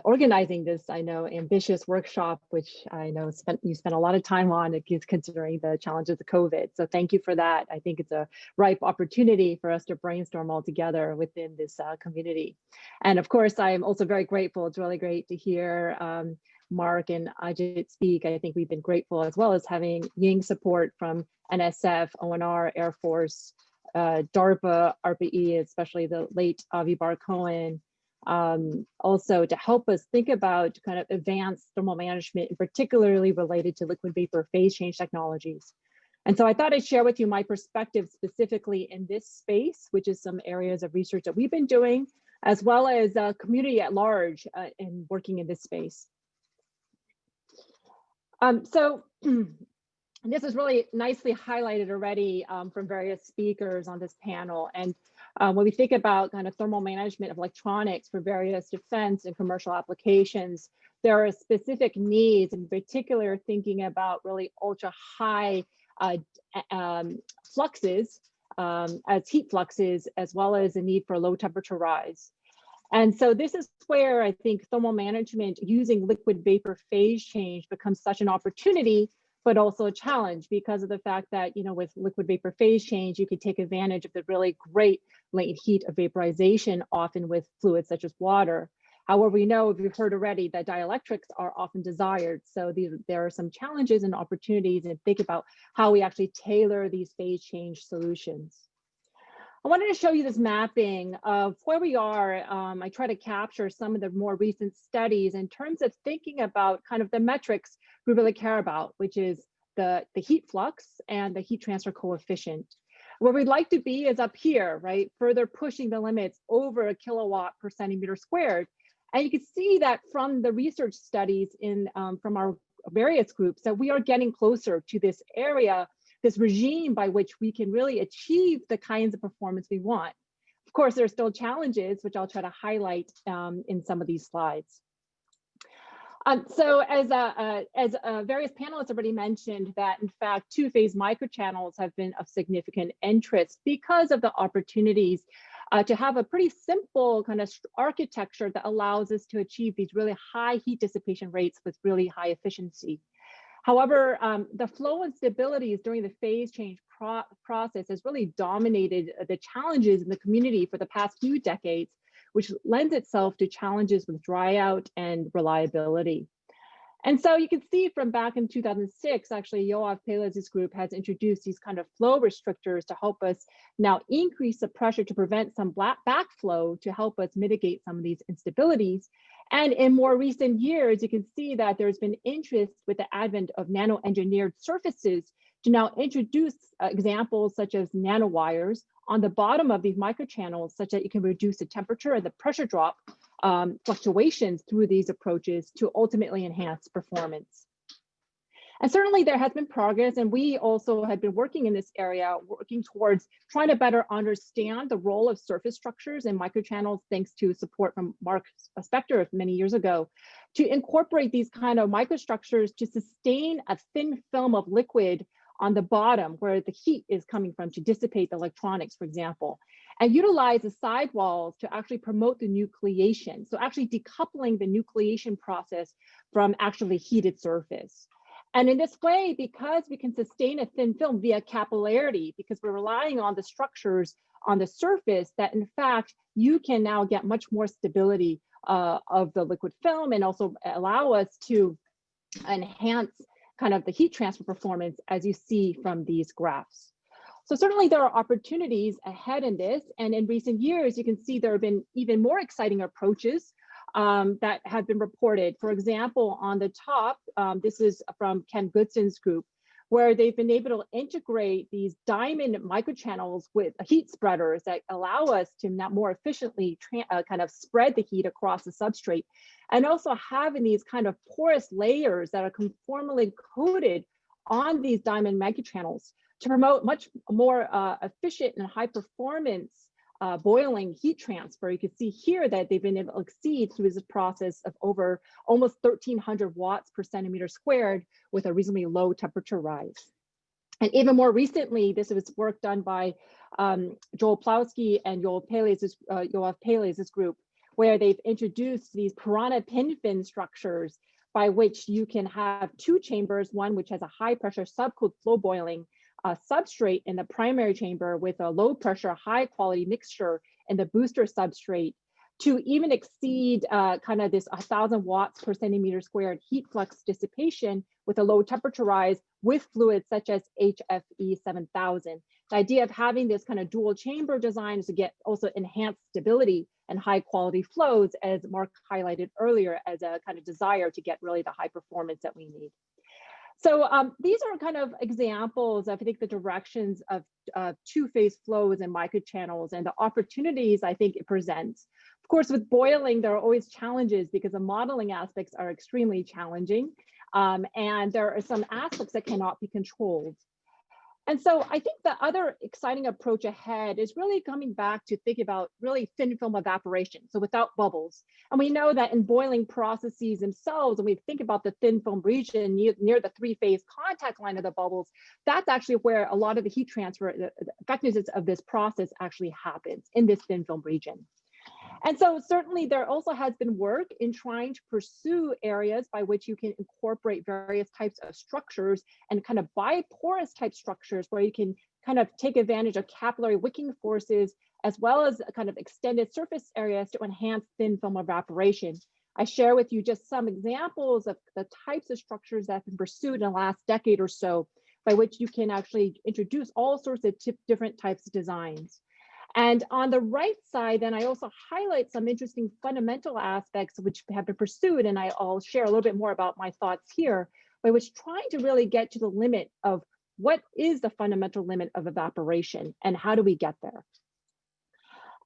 [SPEAKER 7] organizing this, I know, ambitious workshop, which I know you spent a lot of time on, considering the challenges of COVID. So thank you for that. I think it's a ripe opportunity for us to brainstorm all together within this community. And of course, I'm also very grateful. It's really great to hear Mark and Ajit speak. I think we've been grateful, as well as having Ying support from NSF, ONR, Air Force, DARPA, RPE, especially the late Avi Bar-Cohen, also to help us think about kind of advanced thermal management, and particularly related to liquid vapor phase change technologies. And so I thought I'd share with you my perspective specifically in this space, which is some areas of research that we've been doing, as well as community at large in working in this space. This is really nicely highlighted already from various speakers on this panel. And when we think about kind of thermal management of electronics for various defense and commercial applications, there are specific needs, in particular thinking about really ultra high fluxes as heat fluxes, as well as the need for low temperature rise. And so this is where I think thermal management using liquid vapor phase change becomes such an opportunity, but also a challenge, because of the fact that, you know, with liquid vapor phase change, you can take advantage of the really great latent heat of vaporization, often with fluids such as water. However, we know, if you've heard already, that dielectrics are often desired. So there are some challenges and opportunities, and think about how we actually tailor these phase change solutions. I wanted to show you this mapping of where we are. I try to capture some of the more recent studies in terms of thinking about kind of the metrics we really care about, which is the heat flux and the heat transfer coefficient. Where we'd like to be is up here, right? Further pushing the limits over a kilowatt per centimeter squared. And you can see that from the research studies from our various groups, that we are getting closer to this area, this regime by which we can really achieve the kinds of performance we want. Of course, there are still challenges, which I'll try to highlight in some of these slides. So as various panelists already mentioned, that in fact, two-phase microchannels have been of significant interest because of the opportunities to have a pretty simple kind of architecture that allows us to achieve these really high heat dissipation rates with really high efficiency. However, the flow and stabilities during the phase change process has really dominated the challenges in the community for the past few decades, which lends itself to challenges with dry out and reliability. And so you can see from back in 2006, actually, Yoav Pelez's group has introduced these kind of flow restrictors to help us now increase the pressure to prevent some backflow to help us mitigate some of these instabilities. And in more recent years, you can see that there's been interest with the advent of nano-engineered surfaces to now introduce examples such as nanowires on the bottom of these microchannels, such that you can reduce the temperature and the pressure drop fluctuations through these approaches to ultimately enhance performance. And certainly there has been progress, and we also have been working in this area, working towards trying to better understand the role of surface structures and microchannels, thanks to support from Mark Spector many years ago, to incorporate these kind of microstructures to sustain a thin film of liquid on the bottom where the heat is coming from to dissipate the electronics, for example, and utilize the sidewalls to actually promote the nucleation. So actually decoupling the nucleation process from actually heated surface. And in this way, because we can sustain a thin film via capillarity, because we're relying on the structures on the surface, that in fact, you can now get much more stability of the liquid film, and also allow us to enhance kind of the heat transfer performance as you see from these graphs. So certainly there are opportunities ahead in this, and in recent years, you can see there have been even more exciting approaches that have been reported. For example, on the top, this is from Ken Goodson's group, where they've been able to integrate these diamond microchannels with heat spreaders that allow us to not more efficiently kind of spread the heat across the substrate, and also having these kind of porous layers that are conformally coated on these diamond microchannels to promote much more efficient and high performance boiling heat transfer. You can see here that they've been able to exceed through this process of over almost 1,300 watts per centimeter squared with a reasonably low temperature rise. And even more recently, this was work done by Joel Plowski and Yoav Pelez's group, where they've introduced these piranha pin fin structures by which you can have two chambers, one which has a high pressure subcooled flow boiling substrate in the primary chamber with a low pressure, high quality mixture in the booster substrate, to even exceed kind of this 1,000 watts per centimeter squared heat flux dissipation with a low temperature rise with fluids such as HFE 7000. The idea of having this kind of dual chamber design is to get also enhanced stability and high quality flows, as Mark highlighted earlier, as a kind of desire to get really the high performance that we need. So these are kind of examples of, I think, the directions of two-phase flows and microchannels and the opportunities I think it presents. Of course, with boiling, there are always challenges because the modeling aspects are extremely challenging, and there are some aspects that cannot be controlled. And so I think the other exciting approach ahead is really coming back to think about really thin film evaporation, so without bubbles. And we know that in boiling processes themselves, when we think about the thin film region near the three-phase contact line of the bubbles, that's actually where a lot of the heat transfer, the effectiveness of this process actually happens, in this thin film region. And so certainly there also has been work in trying to pursue areas by which you can incorporate various types of structures and kind of biporous type structures where you can kind of take advantage of capillary wicking forces as well as a kind of extended surface areas to enhance thin film evaporation. I share with you just some examples of the types of structures that have been pursued in the last decade or so by which you can actually introduce all sorts of different types of designs. And on the right side, then I also highlight some interesting fundamental aspects which have been pursued, and I'll share a little bit more about my thoughts here, by which trying to really get to the limit of what is the fundamental limit of evaporation and how do we get there.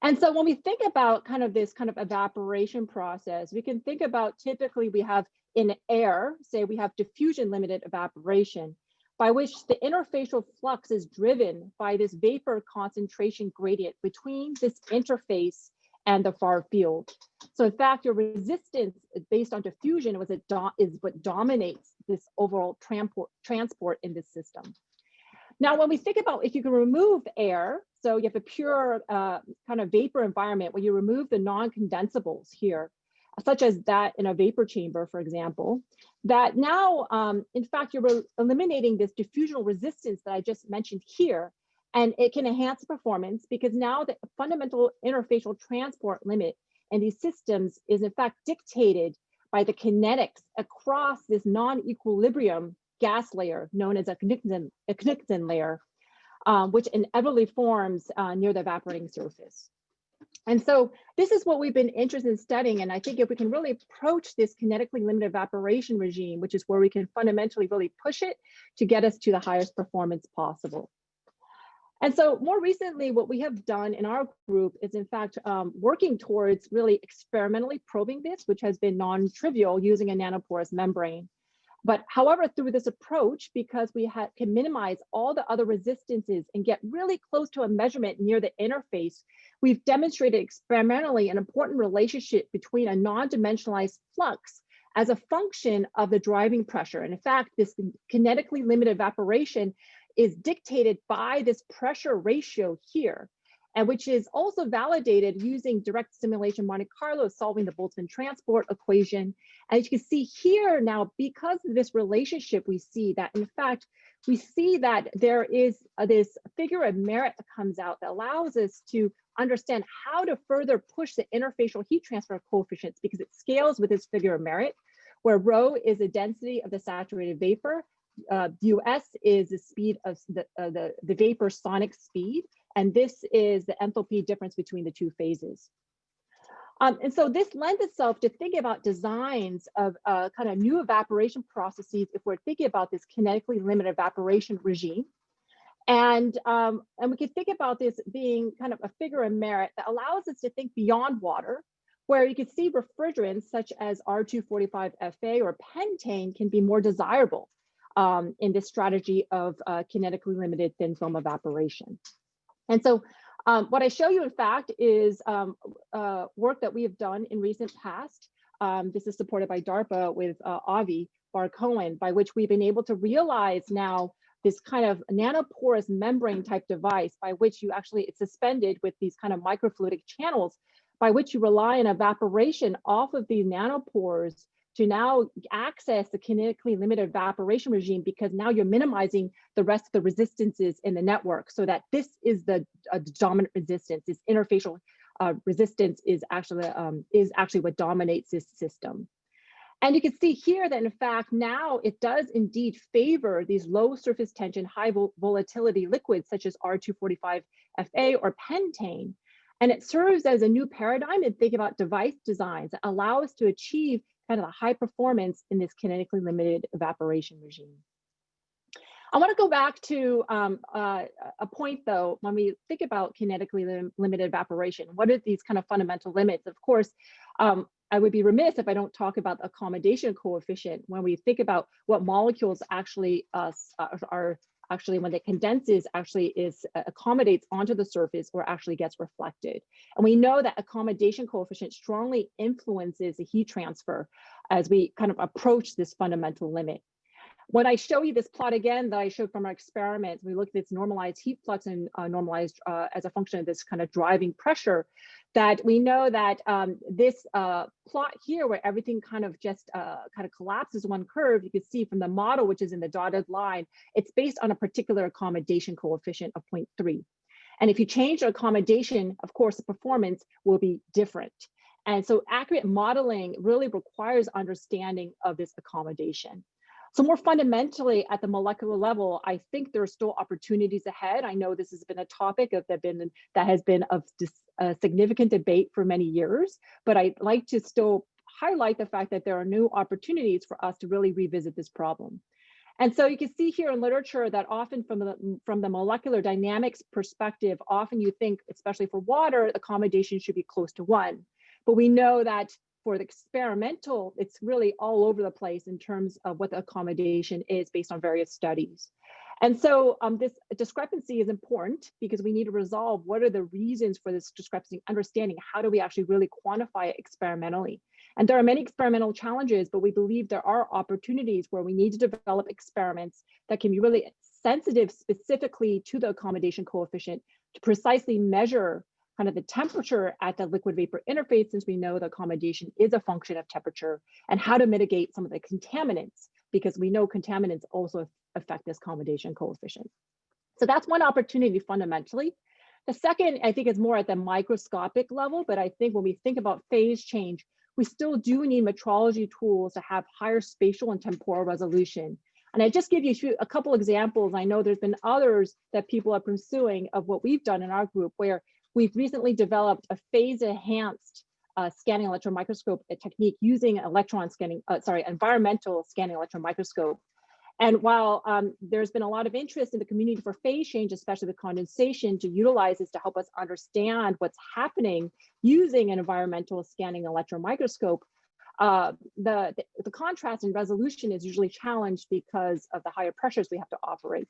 [SPEAKER 7] And so when we think about kind of this kind of evaporation process, we can think about typically we have in air, say we have diffusion limited evaporation, by which the interfacial flux is driven by this vapor concentration gradient between this interface and the far field. So in fact, your resistance based on diffusion is what dominates this overall transport in this system. Now, when we think about if you can remove air, so you have a pure kind of vapor environment where you remove the non-condensables here, such as that in a vapor chamber, for example, that now, in fact, you're eliminating this diffusional resistance that I just mentioned here, and it can enhance performance because now the fundamental interfacial transport limit in these systems is in fact dictated by the kinetics across this non-equilibrium gas layer known as a Knudsen layer, which inevitably forms near the evaporating surface. And so this is what we've been interested in studying. And I think if we can really approach this kinetically limited evaporation regime, which is where we can fundamentally really push it to get us to the highest performance possible. And so more recently, what we have done in our group is in fact working towards really experimentally probing this, which has been non-trivial using a nanoporous membrane. But however, through this approach, because we can minimize all the other resistances and get really close to a measurement near the interface, we've demonstrated experimentally an important relationship between a non-dimensionalized flux as a function of the driving pressure. And in fact, this kinetically limited evaporation is dictated by this pressure ratio here, and which is also validated using direct simulation Monte Carlo, solving the Boltzmann transport equation. And you can see here now, because of this relationship, we see that in fact, we see that there is this figure of merit that comes out that allows us to understand how to further push the interfacial heat transfer coefficients, because it scales with this figure of merit, where rho is the density of the saturated vapor, US is the speed of the vapor sonic speed, and this is the enthalpy difference between the two phases. And so this lends itself to thinking about designs of kind of new evaporation processes if we're thinking about this kinetically limited evaporation regime. And we can think about this being kind of a figure of merit that allows us to think beyond water, where you can see refrigerants such as R245FA or pentane can be more desirable in this strategy of kinetically limited thin film evaporation. And so what I show you, in fact, is work that we have done in recent past. This is supported by DARPA with Avi Bar-Cohen, by which we've been able to realize now this kind of nanoporous membrane type device by which you actually, it's suspended with these kind of microfluidic channels by which you rely on evaporation off of these nanopores to now access the kinetically limited evaporation regime, because now you're minimizing the rest of the resistances in the network, so that this is the dominant resistance. This interfacial resistance is actually what dominates this system. And you can see here that in fact now it does indeed favor these low surface tension, high volatility liquids such as R245FA or pentane. And it serves as a new paradigm in thinking about device designs that allow us to achieve kind of the high performance in this kinetically limited evaporation regime. I want to go back to a point though, when we think about kinetically limited evaporation, what are these kind of fundamental limits? Of course, I would be remiss if I don't talk about the accommodation coefficient when we think about what molecules actually are actually, when it condenses, actually accommodates onto the surface or actually gets reflected. And we know that accommodation coefficient strongly influences the heat transfer as we kind of approach this fundamental limit. When I show you this plot again that I showed from our experiments, we look at this normalized heat flux and normalized as a function of this kind of driving pressure, that we know that this plot here where everything kind of just kind of collapses one curve, you can see from the model, which is in the dotted line, it's based on a particular accommodation coefficient of 0.3. And if you change the accommodation, of course, the performance will be different. And so accurate modeling really requires understanding of this accommodation. So more fundamentally at the molecular level, I think there are still opportunities ahead. I know this has been a topic that has been of significant debate for many years, but I'd like to still highlight the fact that there are new opportunities for us to really revisit this problem. And so you can see here in literature that often from the molecular dynamics perspective, often you think, especially for water, accommodation should be close to 1. But we know that for the experimental, it's really all over the place in terms of what the accommodation is based on various studies. And so this discrepancy is important because we need to resolve what are the reasons for this discrepancy, understanding how do we actually really quantify it experimentally. And there are many experimental challenges, but we believe there are opportunities where we need to develop experiments that can be really sensitive specifically to the accommodation coefficient to precisely measure kind of the temperature at the liquid vapor interface, since we know the accommodation is a function of temperature, and how to mitigate some of the contaminants, because we know contaminants also affect this accommodation coefficient. So that's one opportunity fundamentally. The second, I think, is more at the microscopic level, but I think when we think about phase change, we still do need metrology tools to have higher spatial and temporal resolution. And I just give you a couple examples. I know there's been others that people are pursuing of what we've done in our group, where we've recently developed a phase-enhanced scanning electron microscope technique using environmental scanning electron microscope. And while there's been a lot of interest in the community for phase change, especially with condensation, to utilize this to help us understand what's happening using an environmental scanning electron microscope, the contrast and resolution is usually challenged because of the higher pressures we have to operate.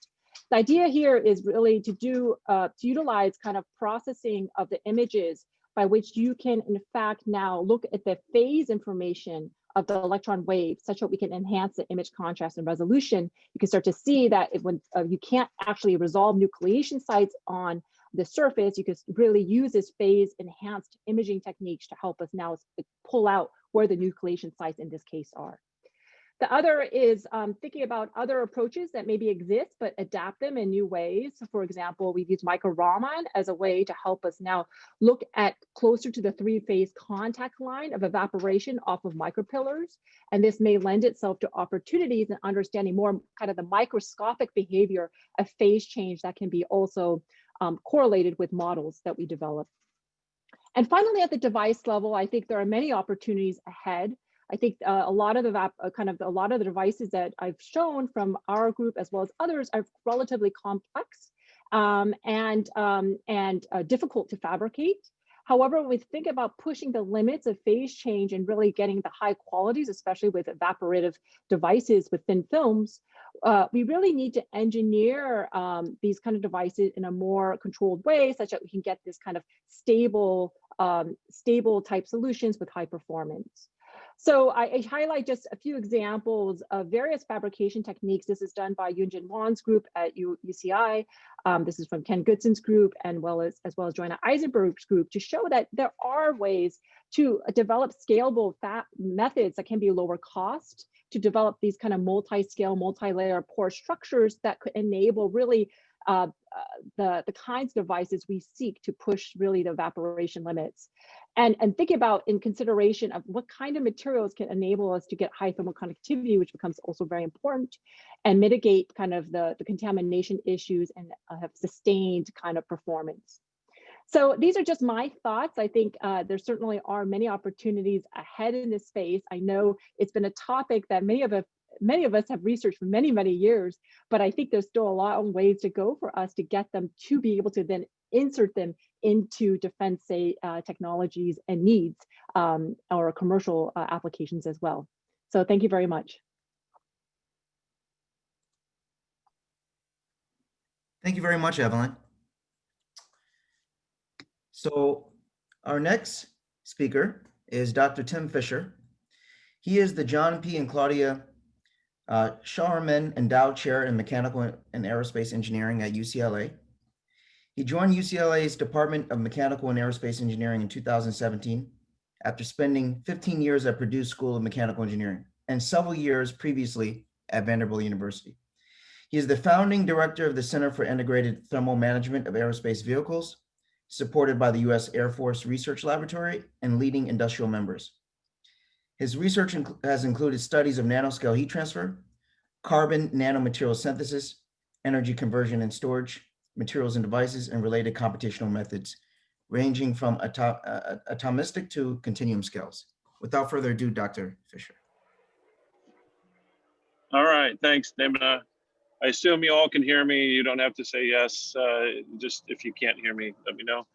[SPEAKER 7] The idea here is really to utilize kind of processing of the images by which you can in fact now look at the phase information of the electron wave such that we can enhance the image contrast and resolution. You can start to see that when you can't actually resolve nucleation sites on the surface, you can really use this phase enhanced imaging techniques to help us now pull out where the nucleation sites in this case are. The other is thinking about other approaches that maybe exist, but adapt them in new ways. So for example, we've used micro-Raman as a way to help us now look at closer to the three-phase contact line of evaporation off of micropillars. And this may lend itself to opportunities in understanding more kind of the microscopic behavior of phase change that can be also correlated with models that we develop. And finally, at the device level, I think there are many opportunities ahead. I think a lot of the devices that I've shown from our group as well as others are relatively complex and difficult to fabricate. However, when we think about pushing the limits of phase change and really getting the high qualities, especially with evaporative devices with thin films, we really need to engineer these kind of devices in a more controlled way, such that we can get this kind of stable type solutions with high performance. So I highlight just a few examples of various fabrication techniques. This is done by Yunjin Wang's group at UCI. This is from Ken Goodson's group, and as well as Joanna Eisenberg's group, to show that there are ways to develop scalable methods that can be lower cost, to develop these kind of multi-scale, multi-layer pore structures that could enable really the kinds of devices we seek to push really the evaporation limits. And think about in consideration of what kind of materials can enable us to get high thermal conductivity, which becomes also very important, and mitigate kind of the contamination issues and have sustained kind of performance. So these are just my thoughts. I think there certainly are many opportunities ahead in this space. I know it's been a topic that many of us have researched for many, many years, but I think there's still a lot of ways to go for us to get them to be able to then insert them into defense technologies and needs or commercial applications as well. So thank you very much.
[SPEAKER 2] Thank you very much, Evelyn. So our next speaker is Dr. Tim Fisher. He is the John P. and Claudia Schauerman Endowed Chair in Mechanical and Aerospace Engineering at UCLA. He joined UCLA's Department of Mechanical and Aerospace Engineering in 2017 after spending 15 years at Purdue School of Mechanical Engineering and several years previously at Vanderbilt University. He is the founding director of the Center for Integrated Thermal Management of Aerospace Vehicles, supported by the U.S. Air Force Research Laboratory and leading industrial members. His research has included studies of nanoscale heat transfer, carbon nanomaterial synthesis, energy conversion and storage, materials and devices, and related computational methods, ranging from atomistic to continuum scales. Without further ado, Dr. Fisher.
[SPEAKER 8] All right, thanks, Damena. I assume you all can hear me. You don't have to say yes. Just if you can't hear me, let me know.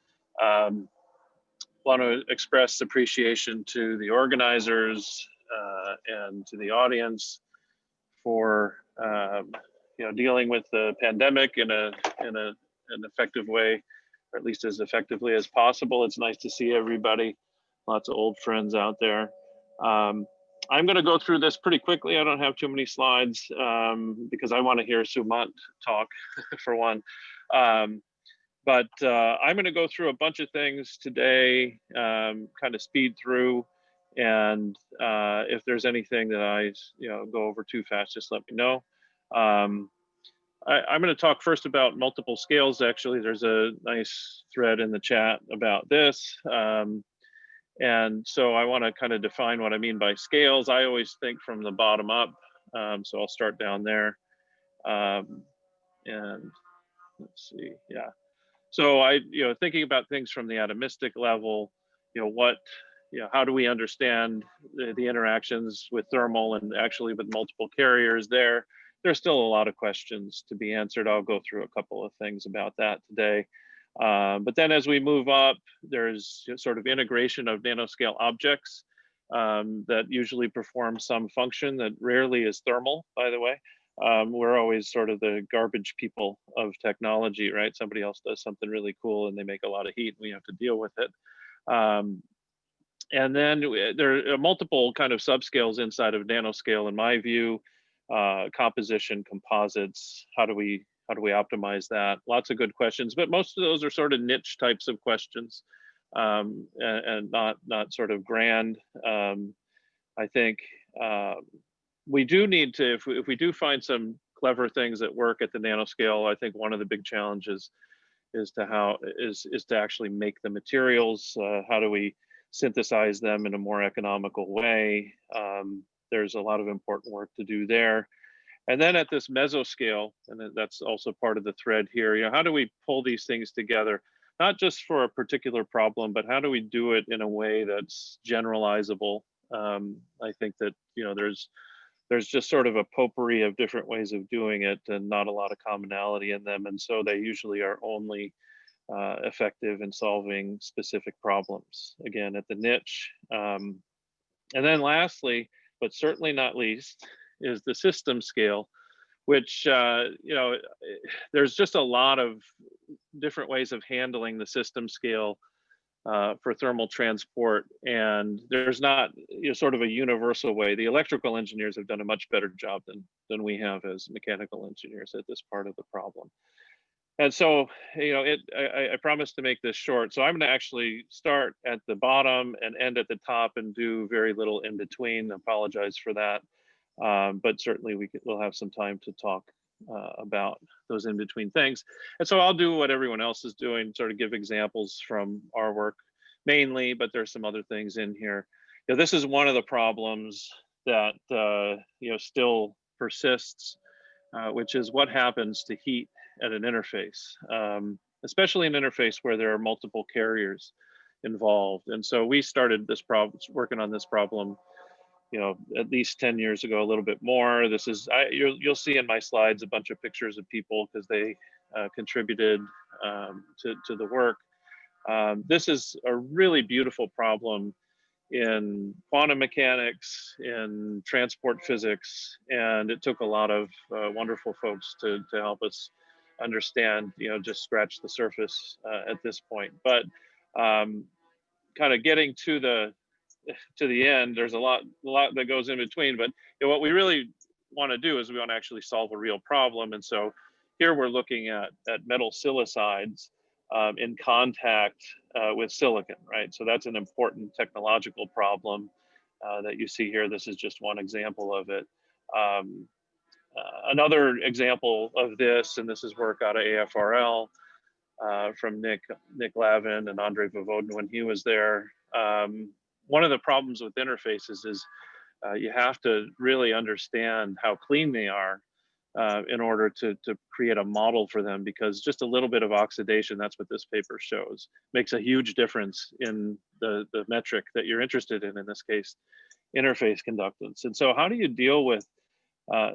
[SPEAKER 8] Want to express appreciation to the organizers and to the audience for dealing with the pandemic in an effective way, or at least as effectively as possible. It's nice to see everybody, lots of old friends out there. I'm going to go through this pretty quickly. I don't have too many slides because I want to hear Sumant talk for one. But I'm going to go through a bunch of things today, kind of speed through. And if there's anything that I go over too fast, just let me know. I'm going to talk first about multiple scales. Actually, there's a nice thread in the chat about this. And so I want to kind of define what I mean by scales. I always think from the bottom up. So I'll start down there. And let's see, yeah. So thinking about things from the atomistic level, how do we understand the interactions with thermal and actually with multiple carriers there? There's still a lot of questions to be answered. I'll go through a couple of things about that today. But then as we move up, there's sort of integration of nanoscale objects that usually perform some function that rarely is thermal, by the way. We're always sort of the garbage people of technology, right? Somebody else does something really cool and they make a lot of heat and we have to deal with it. And then there are multiple kind of subscales inside of nanoscale, in my view. Composition, composites, how do we optimize that? Lots of good questions, but most of those are sort of niche types of questions and not sort of grand. I think we do need to, if we do find some clever things that work at the nanoscale, I think one of the big challenges is to actually make the materials. How do we synthesize them in a more economical way? There's a lot of important work to do there. And then at this mesoscale, and that's also part of the thread here, you know, how do we pull these things together, not just for a particular problem, but how do we do it in a way that's generalizable? I think that, you know, there's just sort of a potpourri of different ways of doing it and not a lot of commonality in them. And so they usually are only effective in solving specific problems, again, at the niche. And then lastly, but certainly not least, is the system scale, which, you know, there's just a lot of different ways of handling the system scale for thermal transport, and there's not, you know, sort of a universal way. The electrical engineers have done a much better job than we have as mechanical engineers at this part of the problem. And so, you know, I promised to make this short, so I'm going to actually start at the bottom and end at the top and do very little in between. I apologize for that, but certainly we'll have some time to talk about those in between things. And so I'll do what everyone else is doing, sort of give examples from our work mainly, but there's some other things in here. You know, this is one of the problems that you know, still persists, which is what happens to heat at an interface, especially an interface where there are multiple carriers involved. And so we started this problem, working on this problem, you know, at least 10 years ago, a little bit more. This is, you'll see in my slides a bunch of pictures of people because they contributed to the work. This is a really beautiful problem in quantum mechanics, in transport physics, and it took a lot of wonderful folks to help us understand, you know, just scratch the surface at this point. But kind of getting to the end, there's a lot that goes in between, but you know, what we really want to do is we want to actually solve a real problem. And so here we're looking at metal silicides in contact with silicon, right? So that's an important technological problem that you see here. This is just one example of it. Another example of this, and this is work out of AFRL from Nick Lavin and Andre Vovodin when he was there. One of the problems with interfaces is you have to really understand how clean they are in order to create a model for them, because just a little bit of oxidation, that's what this paper shows, makes a huge difference in the metric that you're interested in this case, interface conductance. And so how do you deal with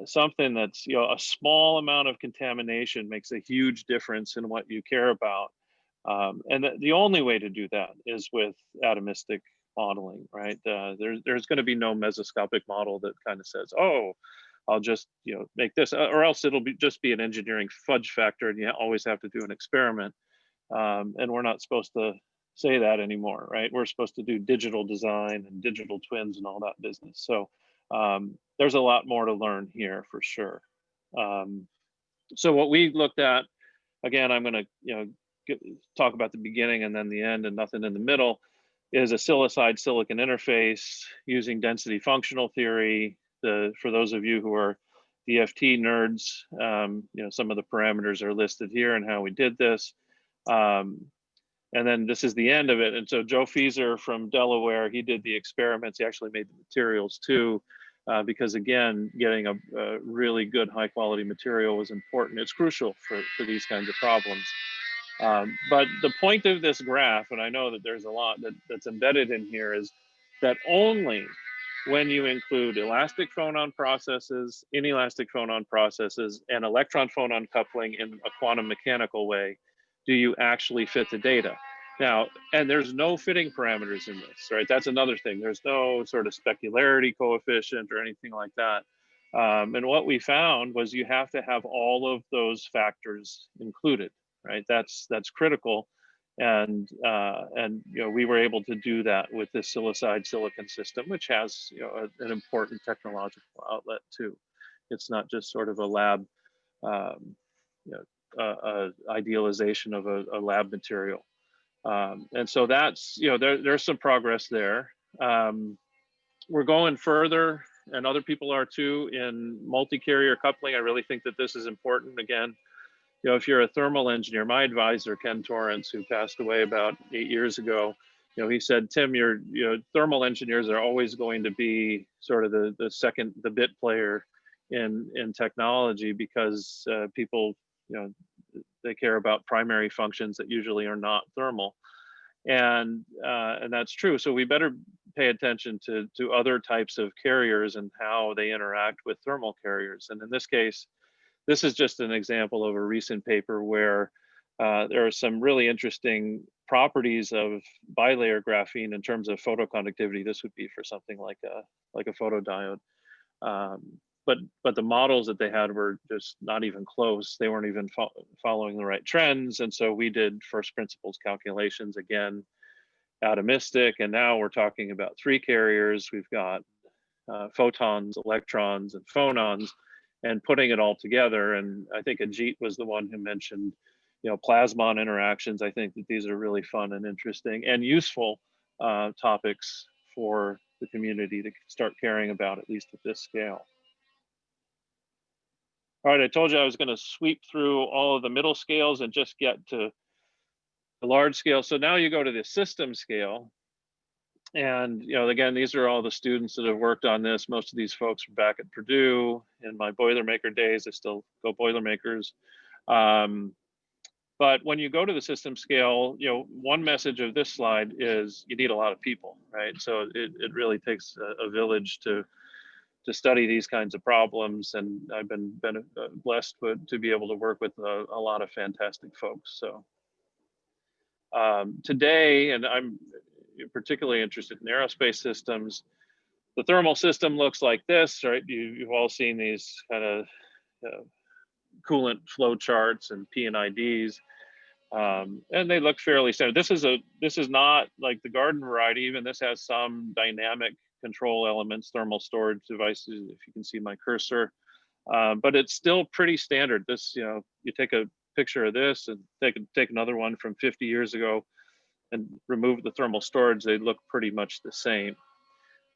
[SPEAKER 8] something that's, you know, a small amount of contamination makes a huge difference in what you care about? And the only way to do that is with atomistic modeling, right? There's going to be no mesoscopic model that kind of says, oh, I'll just, you know, make this, or else it'll just be an engineering fudge factor, and you always have to do an experiment. And we're not supposed to say that anymore, right? We're supposed to do digital design and digital twins and all that business. So there's a lot more to learn here for sure. So what we looked at, again, I'm going to, you know, talk about the beginning and then the end and nothing in the middle, is a silicide silicon interface using density functional theory. For those of you who are DFT nerds, you know, some of the parameters are listed here and how we did this. And then this is the end of it. And so Joe Fieser from Delaware, he did the experiments. He actually made the materials too, because again, getting a really good high quality material was important. It's crucial for these kinds of problems. But the point of this graph, and I know that there's a lot that's embedded in here, is that only when you include elastic phonon processes, inelastic phonon processes, and electron phonon coupling in a quantum mechanical way do you actually fit the data. Now, and there's no fitting parameters in this, right? That's another thing. There's no sort of specularity coefficient or anything like that. And what we found was you have to have all of those factors included, right? That's critical. And you know, we were able to do that with this silicide silicon system, which has, you know, an important technological outlet too. It's not just sort of a lab, you know, idealization of a lab material. And so that's, you know, there's some progress there. We're going further and other people are too, in multi-carrier coupling. I really think that this is important. Again, you know, if you're a thermal engineer, my advisor, Ken Torrance, who passed away about 8 years ago, you know, he said, Tim, thermal engineers are always going to be sort of the bit player in technology, because people, you know, they care about primary functions that usually are not thermal. And that's true. So we better pay attention to other types of carriers and how they interact with thermal carriers. And in this case, this is just an example of a recent paper where there are some really interesting properties of bilayer graphene in terms of photoconductivity. This would be for something like a photodiode. But the models that they had were just not even close. They weren't even following the right trends. And so we did first principles calculations, again, atomistic. And now we're talking about 3 carriers. We've got photons, electrons, and phonons, and putting it all together. And I think Ajit was the one who mentioned, you know, plasmon interactions. I think that these are really fun and interesting and useful topics for the community to start caring about, at least at this scale. All right, I told you I was going to sweep through all of the middle scales and just get to the large scale. So now you go to the system scale. And, you know, again, these are all the students that have worked on this. Most of these folks are back at Purdue. In my Boilermaker days, I still go Boilermakers. But when you go to the system scale, you know, one message of this slide is you need a lot of people, right? So it really takes a village to study these kinds of problems. And I've been blessed to be able to work with a lot of fantastic folks. So today, and I'm particularly interested in aerospace systems, the thermal system looks like this, right? You've all seen these kind of coolant flow charts and P&IDs, and they look fairly standard. This is not like the garden variety. Even this has some dynamic control elements, thermal storage devices, if you can see my cursor, but it's still pretty standard. This, you know, you take a picture of this and take another one from 50 years ago and remove the thermal storage, they look pretty much the same.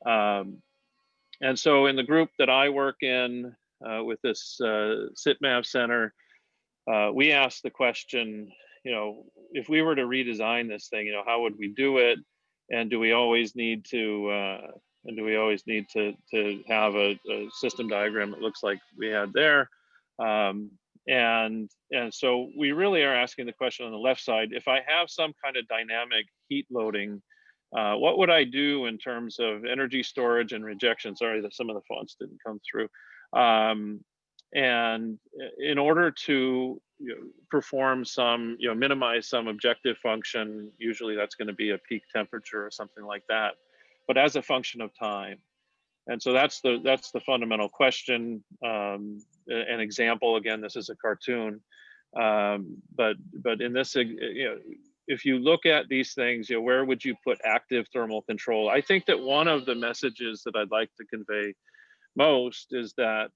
[SPEAKER 8] And so in the group that I work in with this SITMAV Center, we asked the question, you know, if we were to redesign this thing, you know, how would we do it? And do we always need to have a system diagram that looks like we had there? And so we really are asking the question on the left side, if I have some kind of dynamic heat loading, what would I do in terms of energy storage and rejection? Sorry that some of the fonts didn't come through. And in order to perform some, minimize some objective function, usually that's going to be a peak temperature or something like that, but as a function of time. And so that's the fundamental question. An example, again, this is a cartoon, but in this, if you look at these things, where would you put active thermal control? I think that one of the messages that I'd like to convey most is that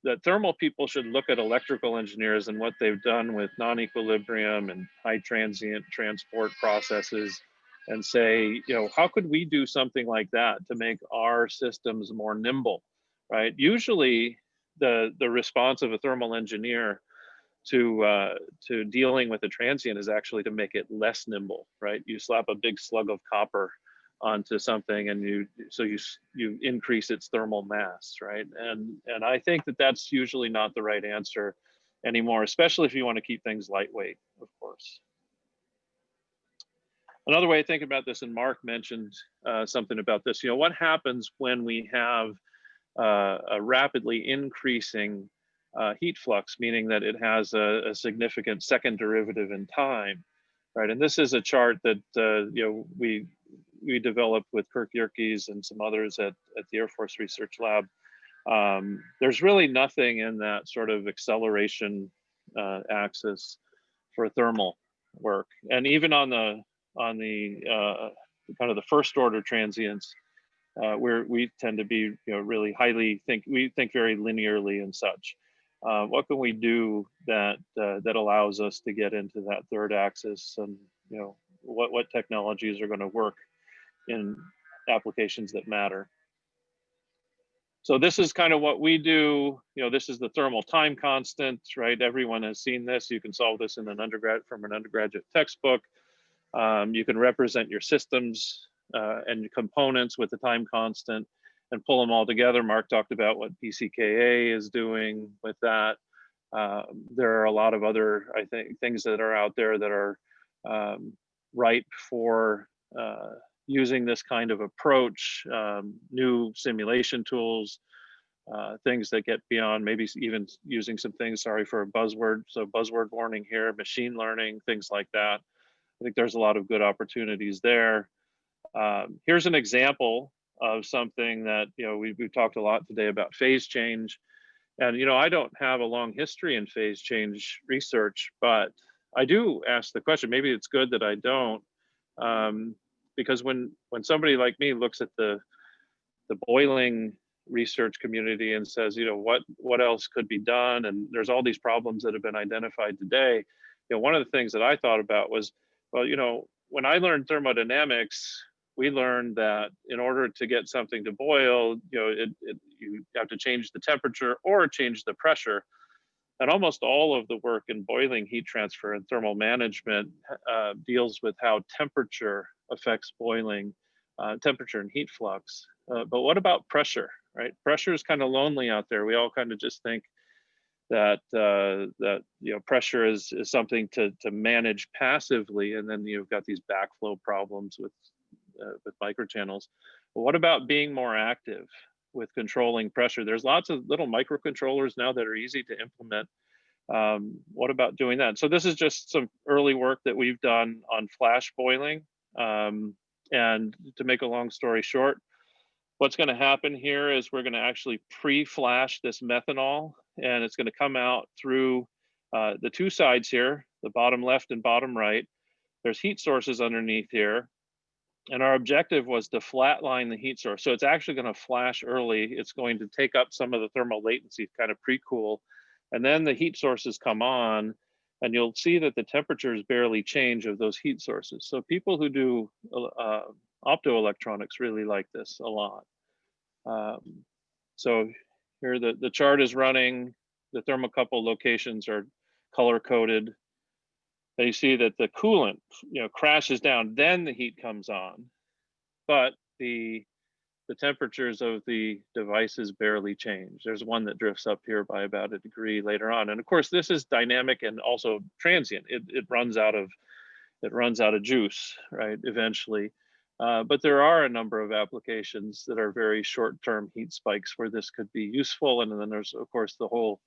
[SPEAKER 8] that thermal people should look at electrical engineers and what they've done with non-equilibrium and high transient transport processes and say, how could we do something like that to make our systems more nimble, right? Usually the response of a thermal engineer to dealing with a transient is actually to make it less nimble, right? You slap a big slug of copper onto something and you increase its thermal mass, right? And I think that that's usually not the right answer anymore, especially if you want to keep things lightweight, of course. Another way to think about this, and Mark mentioned something about this, what happens when we have a rapidly increasing heat flux, meaning that it has a significant second derivative in time, right? And this is a chart that we developed with Kirk Yerkes and some others at the Air Force Research Lab. There's really nothing in that sort of acceleration axis for thermal work, and even on the kind of the first order transients, where we tend to be really we think very linearly and such. What can we do that allows us to get into that third axis, and what technologies are going to work in applications that matter? So this is kind of what we do. You know, this is the thermal time constant, right? Everyone has seen this. You can solve this in an undergraduate textbook. You can represent your systems and components with the time constant and pull them all together. Mark talked about what PCKA is doing with that. There are a lot of other, I think, things that are out there that are ripe for using this kind of approach, new simulation tools, things that get beyond maybe even using some things, sorry for a buzzword, so buzzword warning here, machine learning, things like that. I think there's a lot of good opportunities there. Here's an example of something that, you know, we've talked a lot today about phase change. And, you know, I don't have a long history in phase change research, but I do ask the question, maybe it's good that I don't, because when somebody like me looks at the boiling research community and says, you know, what else could be done? And there's all these problems that have been identified today. You know, one of the things that I thought about was, well, you know, when I learned thermodynamics, we learned that in order to get something to boil, you know, you have to change the temperature or change the pressure. And almost all of the work in boiling heat transfer and thermal management deals with how temperature affects boiling, temperature and heat flux. But what about pressure, right? Pressure is kind of lonely out there. We all kind of just think that you know, pressure is something to manage passively, and then you've got these backflow problems with microchannels. But what about being more active with controlling pressure? There's lots of little microcontrollers now that are easy to implement. What about doing that? So this is just some early work that we've done on flash boiling. And to make a long story short, what's going to happen here is we're going to actually pre-flash this methanol, and it's going to come out through the two sides here, the bottom left and bottom right. There's heat sources underneath here. And our objective was to flatline the heat source. So it's actually going to flash early. It's going to take up some of the thermal latency, kind of pre-cool. And then the heat sources come on, and you'll see that the temperatures barely change of those heat sources. So people who do optoelectronics really like this a lot. So here the chart is running. The thermocouple locations are color coded. And you see that the coolant, you know, crashes down, then the heat comes on, but the temperatures of the devices barely change. There's one that drifts up here by about 1 degree later on. And of course, this is dynamic and also transient. It runs out of juice, right, eventually. But there are a number of applications that are very short-term heat spikes where this could be useful. And then there's, of course, the whole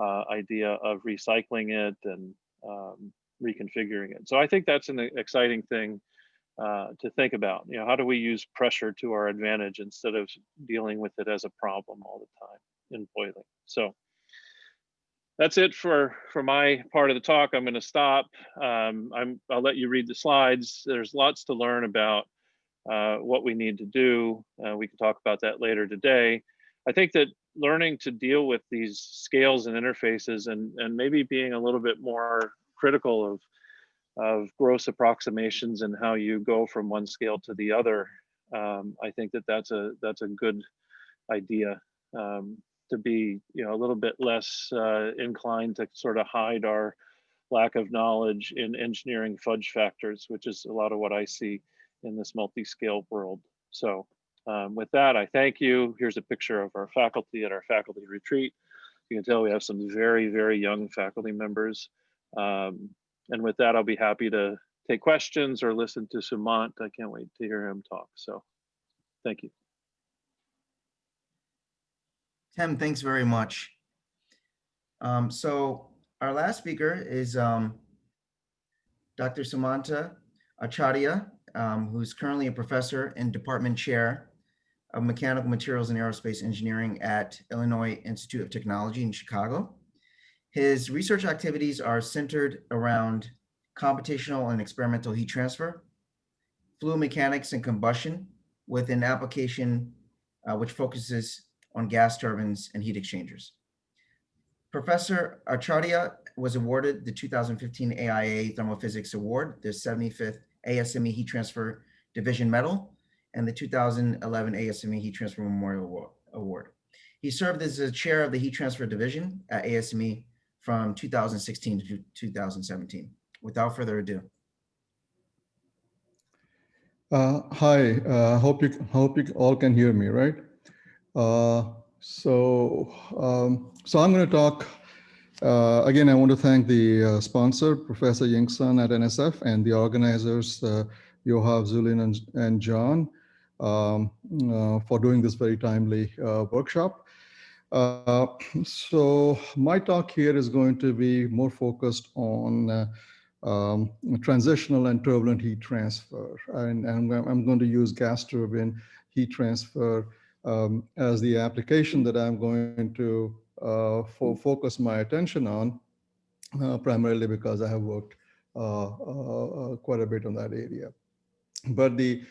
[SPEAKER 8] idea of recycling it and reconfiguring it. So I think that's an exciting thing to think about. You know, how do we use pressure to our advantage instead of dealing with it as a problem all the time in boiling? So that's it for my part of the talk. I'm going to stop. I'll let you read the slides. There's lots to learn about what we need to do. We can talk about that later today. I think that learning to deal with these scales and interfaces and maybe being a little bit more critical of gross approximations and how you go from one scale to the other. I think that that's a good idea, to be, you know, a little bit less inclined to sort of hide our lack of knowledge in engineering fudge factors, which is a lot of what I see in this multi-scale world. So with that, I thank you. Here's a picture of our faculty at our faculty retreat. You can tell we have some very, very young faculty members. And with that, I'll be happy to take questions or listen to Sumant. I can't wait to hear him talk. So thank you.
[SPEAKER 2] Tim, thanks very much. So our last speaker is Dr. Sumanta Acharya, who's currently a professor and department chair of Mechanical Materials and Aerospace Engineering at Illinois Institute of Technology in Chicago. His research activities are centered around computational and experimental heat transfer, fluid mechanics and combustion, with an application which focuses on gas turbines and heat exchangers. Professor Acharya was awarded the 2015 AIA Thermophysics Award, the 75th ASME Heat Transfer Division Medal, and the 2011 ASME Heat Transfer Memorial Award. He served as the chair of the Heat Transfer Division at ASME from 2016 to 2017. Without further ado.
[SPEAKER 9] Hi, hope you all can hear me, right? So I'm going to talk. Again, I want to thank the sponsor, Professor Ying-Sun at NSF, and the organizers, Xiaojia, Zulin, and John, for doing this very timely workshop. So my talk here is going to be more focused on transitional and turbulent heat transfer. And I'm going to use gas turbine heat transfer as the application that I'm going to focus my attention on, primarily because I have worked quite a bit on that area. But the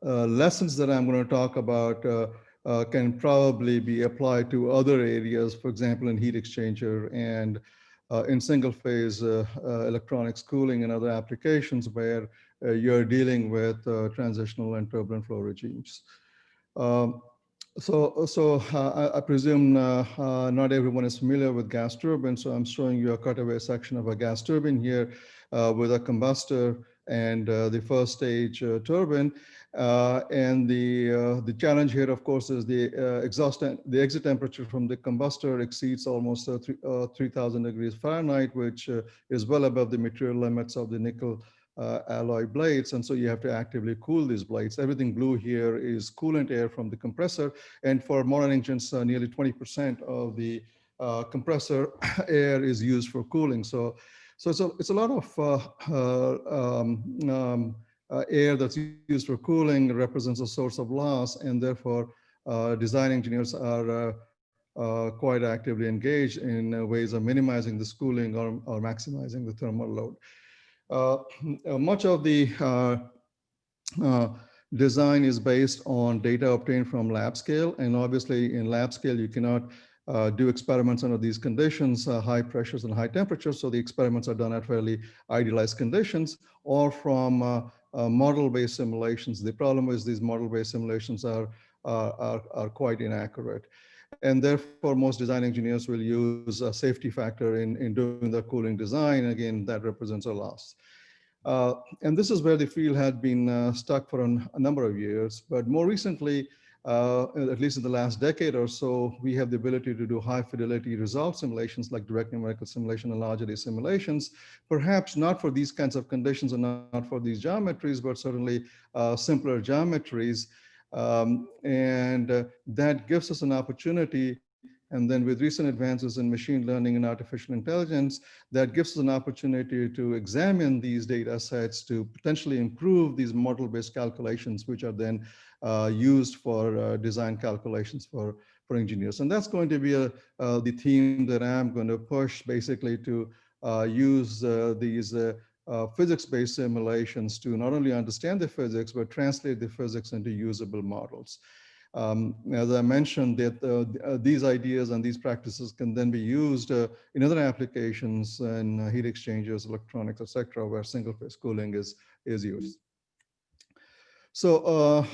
[SPEAKER 9] lessons that I'm going to talk about can probably be applied to other areas, for example, in heat exchanger and in single phase electronics cooling and other applications where you're dealing with transitional and turbulent flow regimes. I presume not everyone is familiar with gas turbine, so I'm showing you a cutaway section of a gas turbine here with a combustor and the first stage turbine. And the challenge here, of course, is the exit temperature from the combustor exceeds almost 3,000 degrees Fahrenheit, which is well above the material limits of the nickel alloy blades. And so you have to actively cool these blades. Everything blue here is coolant air from the compressor. And for modern engines, nearly 20% of the compressor air is used for cooling. So it's a lot of air that's used for cooling represents a source of loss, and therefore design engineers are quite actively engaged in ways of minimizing this cooling or maximizing the thermal load. Much of the design is based on data obtained from lab scale, and obviously in lab scale you cannot do experiments under these conditions, high pressures and high temperatures, so the experiments are done at fairly idealized conditions, or from model-based simulations. The problem is these model-based simulations are quite inaccurate. And therefore, most design engineers will use a safety factor in doing the cooling design. Again, that represents a loss. And this is where the field had been stuck for a number of years. But more recently, at least in the last decade or so, we have the ability to do high fidelity result simulations like direct numerical simulation and large array simulations, perhaps not for these kinds of conditions and not for these geometries, but certainly simpler geometries. That gives us an opportunity. And then with recent advances in machine learning and artificial intelligence, that gives us an opportunity to examine these data sets to potentially improve these model-based calculations, which are then used for design calculations for engineers. And that's going to be the theme that I'm going to push, basically to use these physics-based simulations to not only understand the physics, but translate the physics into usable models. As I mentioned, that these ideas and these practices can then be used in other applications and heat exchangers, electronics, etc., where single-phase cooling is used. So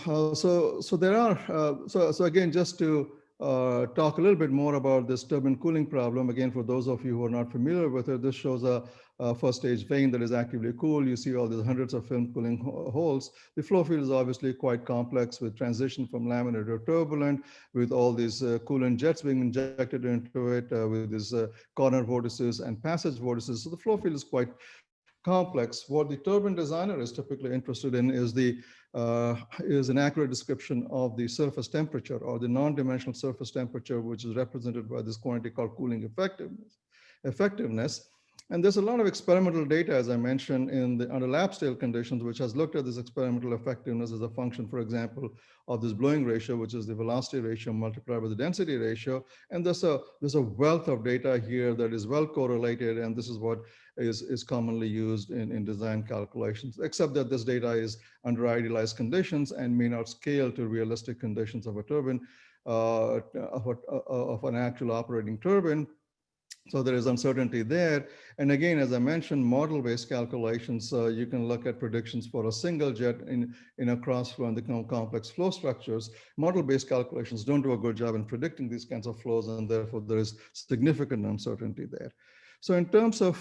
[SPEAKER 9] again, just to talk a little bit more about this turbine cooling problem. Again, for those of you who are not familiar with it, this shows a first stage vane that is actively cooled. You see all these hundreds of film cooling holes. The flow field is obviously quite complex with transition from laminar to turbulent, with all these coolant jets being injected into it, with these corner vortices and passage vortices. So the flow field is quite complex. What the turbine designer is typically interested in is an accurate description of the surface temperature, or the non-dimensional surface temperature, which is represented by this quantity called cooling effectiveness. And there's a lot of experimental data, as I mentioned, under lab scale conditions, which has looked at this experimental effectiveness as a function, for example, of this blowing ratio, which is the velocity ratio multiplied by the density ratio. And there's a wealth of data here that is well correlated, and this is what is commonly used in design calculations, except that this data is under idealized conditions and may not scale to realistic conditions of a turbine, of an actual operating turbine. So there is uncertainty there. And again, as I mentioned, model-based calculations, you can look at predictions for a single jet in a cross-flow and the complex flow structures. Model-based calculations don't do a good job in predicting these kinds of flows, and therefore there is significant uncertainty there. So in terms of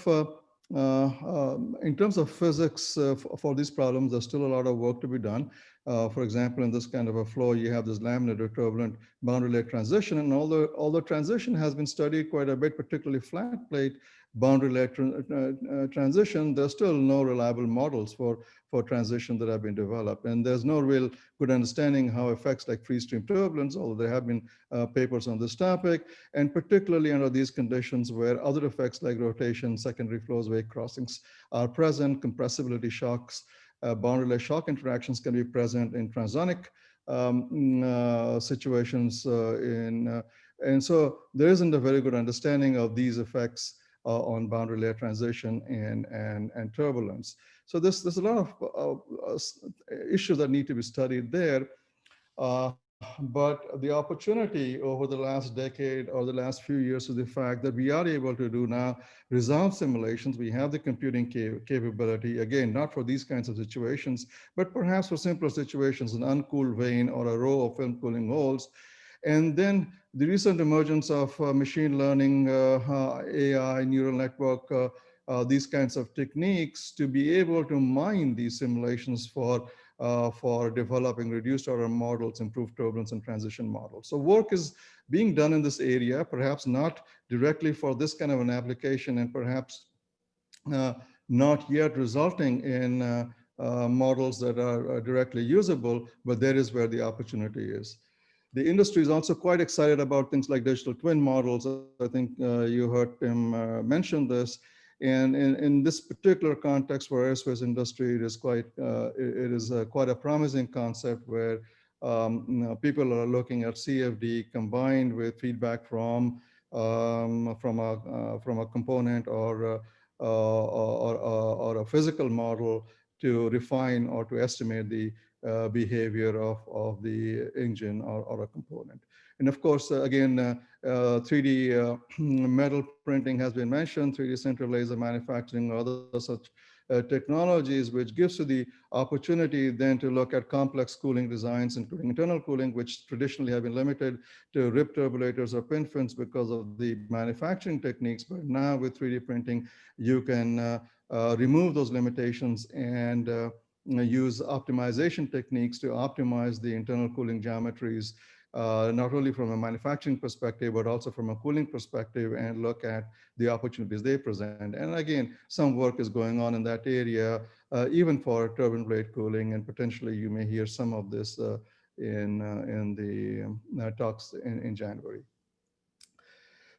[SPEAKER 9] physics for these problems, there's still a lot of work to be done. For example, in this kind of a flow, you have this laminated turbulent boundary layer transition, and although transition has been studied quite a bit, particularly flat plate boundary layer transition, there's still no reliable models for transition that have been developed. And there's no real good understanding how effects like free stream turbulence, although there have been papers on this topic, and particularly under these conditions where other effects like rotation, secondary flows, wake crossings are present, compressibility shocks, boundary layer shock interactions can be present in transonic situations. And so there isn't a very good understanding of these effects on boundary layer transition and turbulence. So there's a lot of issues that need to be studied there. But the opportunity over the last decade or the last few years is the fact that we are able to do now resolve simulations. We have the computing capability, again, not for these kinds of situations, but perhaps for simpler situations, an uncooled vane or a row of film cooling holes. And then the recent emergence of machine learning, AI, neural network, these kinds of techniques to be able to mine these simulations for developing reduced order models, improved turbulence and transition models. So work is being done in this area, perhaps not directly for this kind of an application and perhaps not yet resulting in models that are directly usable, but there is where the opportunity is. The industry is also quite excited about things like digital twin models. I think you heard Tim mention this. And in this particular context for aerospace industry, it is quite a promising concept where people are looking at CFD combined with feedback from a component or a physical model to refine or to estimate the behavior of the engine or a component. And of course, again, 3D metal printing has been mentioned, 3D central laser manufacturing, or other such technologies, which gives you the opportunity then to look at complex cooling designs, including internal cooling, which traditionally have been limited to rib turbulators or pin fins because of the manufacturing techniques. But now with 3D printing, you can remove those limitations and use optimization techniques to optimize the internal cooling geometries, not only from a manufacturing perspective, but also from a cooling perspective, and look at the opportunities they present. And again, some work is going on in that area, even for turbine blade cooling, and potentially you may hear some of this in the talks in January.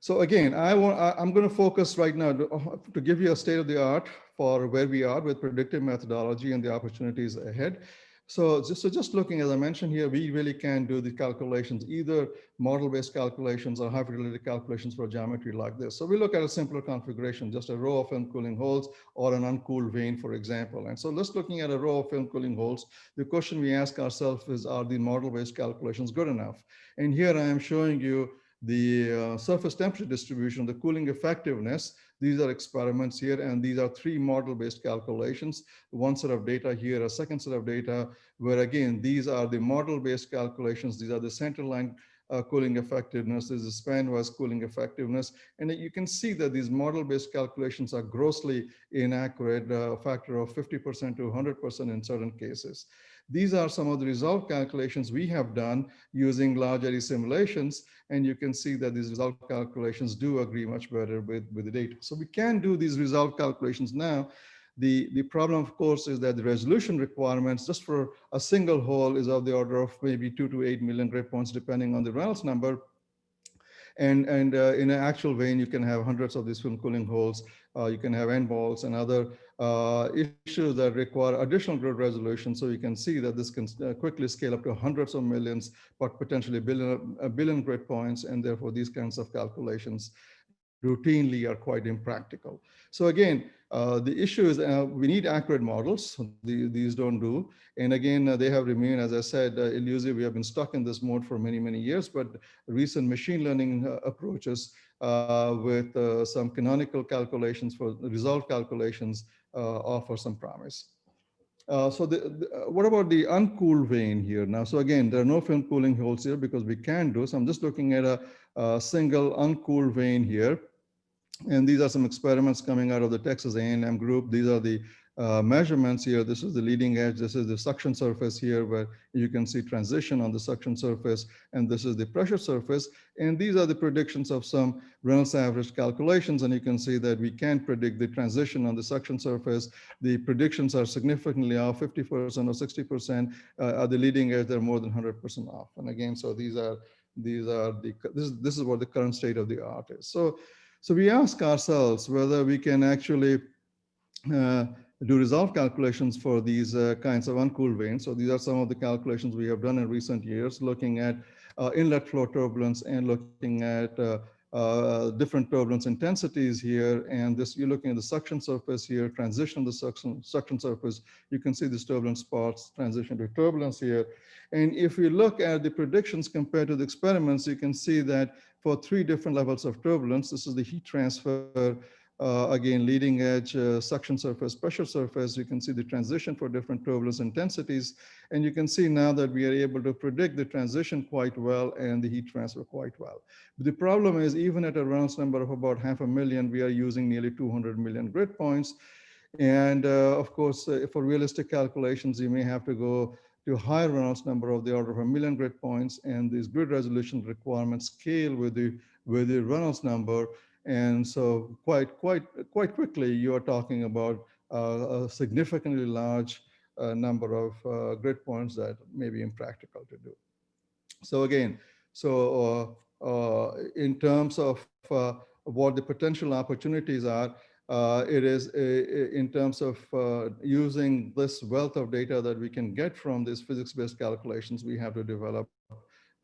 [SPEAKER 9] So again, I'm going to focus right now to give you a state of the art for where we are with predictive methodology and the opportunities ahead. So just looking, as I mentioned here, we really can do the calculations, either model-based calculations or high-fidelity calculations for geometry like this. So we look at a simpler configuration, just a row of film cooling holes or an uncooled vane, for example. And so let's looking at a row of film cooling holes, the question we ask ourselves is, are the model-based calculations good enough? And here I am showing you the surface temperature distribution, the cooling effectiveness. These are experiments here, and these are 3 model-based calculations. One set of data here, a second set of data, where again, these are the model-based calculations. These are the centerline cooling effectiveness. This is span-wise cooling effectiveness. And you can see that these model-based calculations are grossly inaccurate, a factor of 50% to 100% in certain cases. These are some of the result calculations we have done using large eddy simulations, and you can see that these result calculations do agree much better with the data. So we can do these result calculations now. The problem, of course, is that the resolution requirements just for a single hole is of the order of maybe 2 to 8 million grid points, depending on the Reynolds number. And in an actual vane, you can have hundreds of these film cooling holes. You can have end balls and other issues that require additional grid resolution. So you can see that this can quickly scale up to hundreds of millions, but potentially a billion grid points. And therefore, these kinds of calculations routinely are quite impractical. So again, the issue is we need accurate models. These don't do. And again, they have remained, as I said, elusive. We have been stuck in this mode for many, many years, but recent machine learning approaches with some canonical calculations for resolved calculations offer some promise. So what about the uncooled vein here now? So again, there are no film cooling holes here because we can do. So I'm just looking at a single uncooled vein here. And these are some experiments coming out of the Texas A&M group. These are the measurements here. This is the leading edge. This is the suction surface here where you can see transition on the suction surface. And this is the pressure surface. And these are the predictions of some Reynolds average calculations. And you can see that we can predict the transition on the suction surface. The predictions are significantly off, 50% or 60%. At the leading edge, they're more than 100% off. And again, so this is what the current state of the art is. So we ask ourselves whether we can actually do resolve calculations for these kinds of uncooled veins. So these are some of the calculations we have done in recent years, looking at inlet flow turbulence and looking at different turbulence intensities here. And this, you're looking at the suction surface here, transition of the suction surface. You can see these turbulence spots transition to turbulence here. And if we look at the predictions compared to the experiments, you can see that for 3 different levels of turbulence, this is the heat transfer, again, leading edge, suction surface, pressure surface. You can see the transition for different turbulence intensities. And you can see now that we are able to predict the transition quite well and the heat transfer quite well. But the problem is, even at a Reynolds number of about 500,000, we are using nearly 200 million grid points. And of course, for realistic calculations, you may have to go to a higher Reynolds number of the order of 1 million grid points, and these grid resolution requirements scale with the Reynolds number. And so quite quickly, you are talking about a significantly large number of grid points that may be impractical to do. So again, in terms of what the potential opportunities are, it is in terms of using this wealth of data that we can get from these physics-based calculations, we have to develop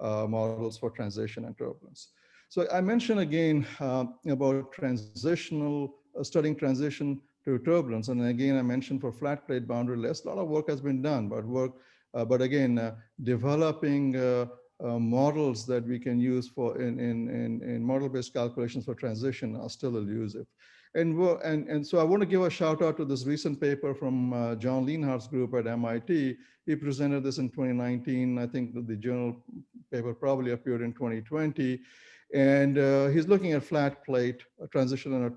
[SPEAKER 9] models for transition and turbulence. So I mentioned again about studying transition to turbulence. And again, I mentioned for flat plate boundary layers, a lot of work has been done, but again, developing models that we can use for in model-based calculations for transition are still elusive. And so I want to give a shout out to this recent paper from John Lienhardt's group at MIT. He presented this in 2019. I think that the journal paper probably appeared in 2020. And he's looking at flat plate transition and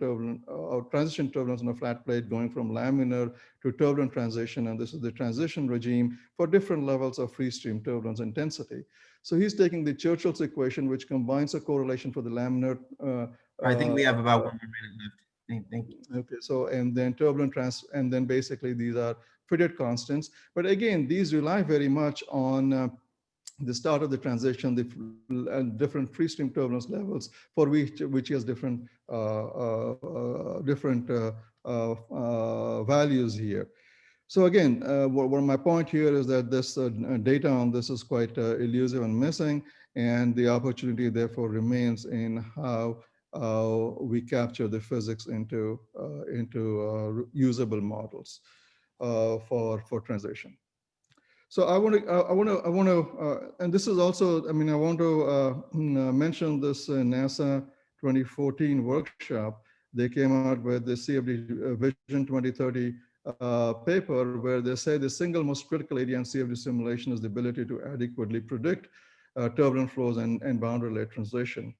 [SPEAKER 9] transition turbulence on a flat plate going from laminar to turbulent transition. And this is the transition regime for different levels of free stream turbulence intensity. So he's taking the Churchill's equation, which combines a correlation for the laminar.
[SPEAKER 2] I think we have about 1 more minute left. Thank you.
[SPEAKER 9] Okay, so and then turbulent and then basically these are fitted constants. But again, these rely very much on the start of the transition, the different free stream turbulence levels for which has different values here. So again, my point here is that this data on this is quite elusive and missing, and the opportunity therefore remains in how we capture the physics into usable models for transition. So I want to, and this is also, I mean, I want to mention this NASA 2014 workshop. They came out with the CFD Vision 2030 paper, where they say the single most critical area in CFD simulation is the ability to adequately predict turbulent flows and boundary layer transition.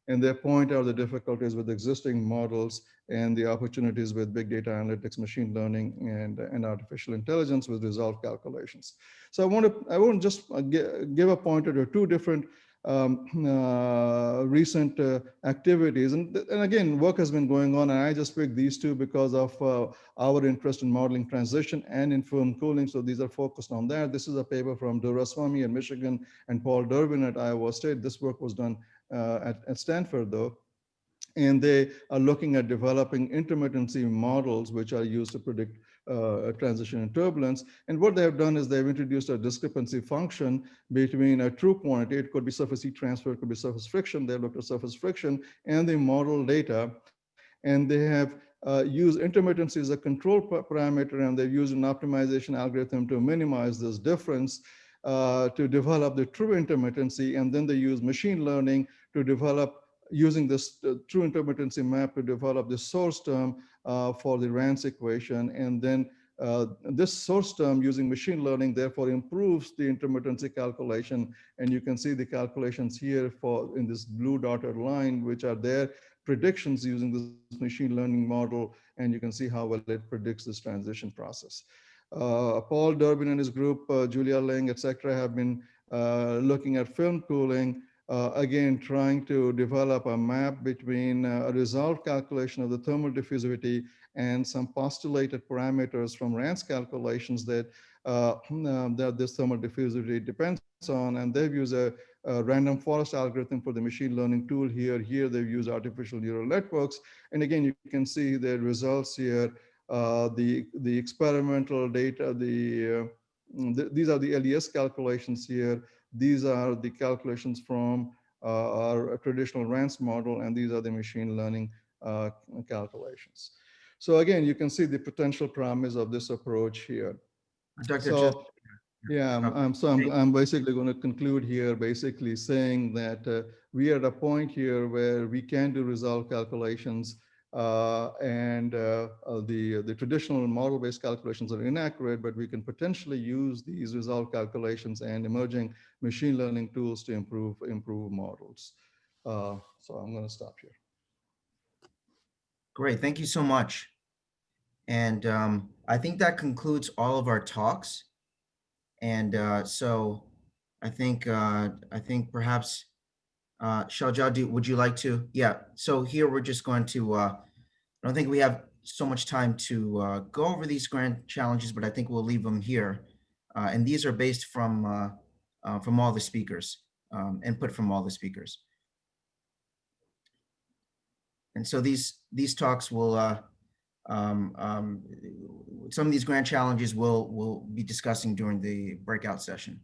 [SPEAKER 9] And they point out the difficulties with existing models and the opportunities with big data analytics, machine learning, and artificial intelligence with resolved calculations. So I want to just give a pointer to 2 different recent activities. And again, work has been going on, and I just picked these 2 because of our interest in modeling transition and in film cooling. So these are focused on that. This is a paper from Duraswamy at Michigan and Paul Durbin at Iowa State. This work was done at Stanford though. And they are looking at developing intermittency models, which are used to predict transition and turbulence. And what they have done is they've introduced a discrepancy function between a true quantity. It could be surface heat transfer, it could be surface friction. They've looked at surface friction and the model data. And they have used intermittency as a control parameter, and they've used an optimization algorithm to minimize this difference to develop the true intermittency. And then they use machine learning to develop, using this true intermittency map, to develop the source term for the Rance equation. And then this source term using machine learning therefore improves the intermittency calculation. And you can see the calculations here for in this blue dotted line, which are their predictions using this machine learning model. And you can see how well it predicts this transition process. Paul Durbin and his group, Julia Ling, etc., have been looking at film cooling, again, trying to develop a map between a resolved calculation of the thermal diffusivity and some postulated parameters from Rance calculations that, that this thermal diffusivity depends on. And they've used a random forest algorithm for the machine learning tool here. Here they've used artificial neural networks. And again, you can see the results here. The experimental data, these are the LES calculations here. These are the calculations from our traditional Rance model, and these are the machine learning calculations. So again, you can see the potential promise of this approach here.
[SPEAKER 2] Dr.
[SPEAKER 9] So, yeah, I'm basically going to conclude here, basically saying that we are at a point here where we can do resolved calculations, and the traditional model-based calculations are inaccurate, but we can potentially use these resolved calculations and emerging machine learning tools to improve models. So I'm going to stop here.
[SPEAKER 2] Great, thank you so much. And I think that concludes all of our talks. And so I think perhaps Xiaojia, would you like to? Yeah. So here we're just going to. I don't think we have so much time to go over these grand challenges, but I think we'll leave them here. And these are based from all the speakers, input from all the speakers. And so these talks will. Some of these grand challenges we'll be discussing during the breakout session.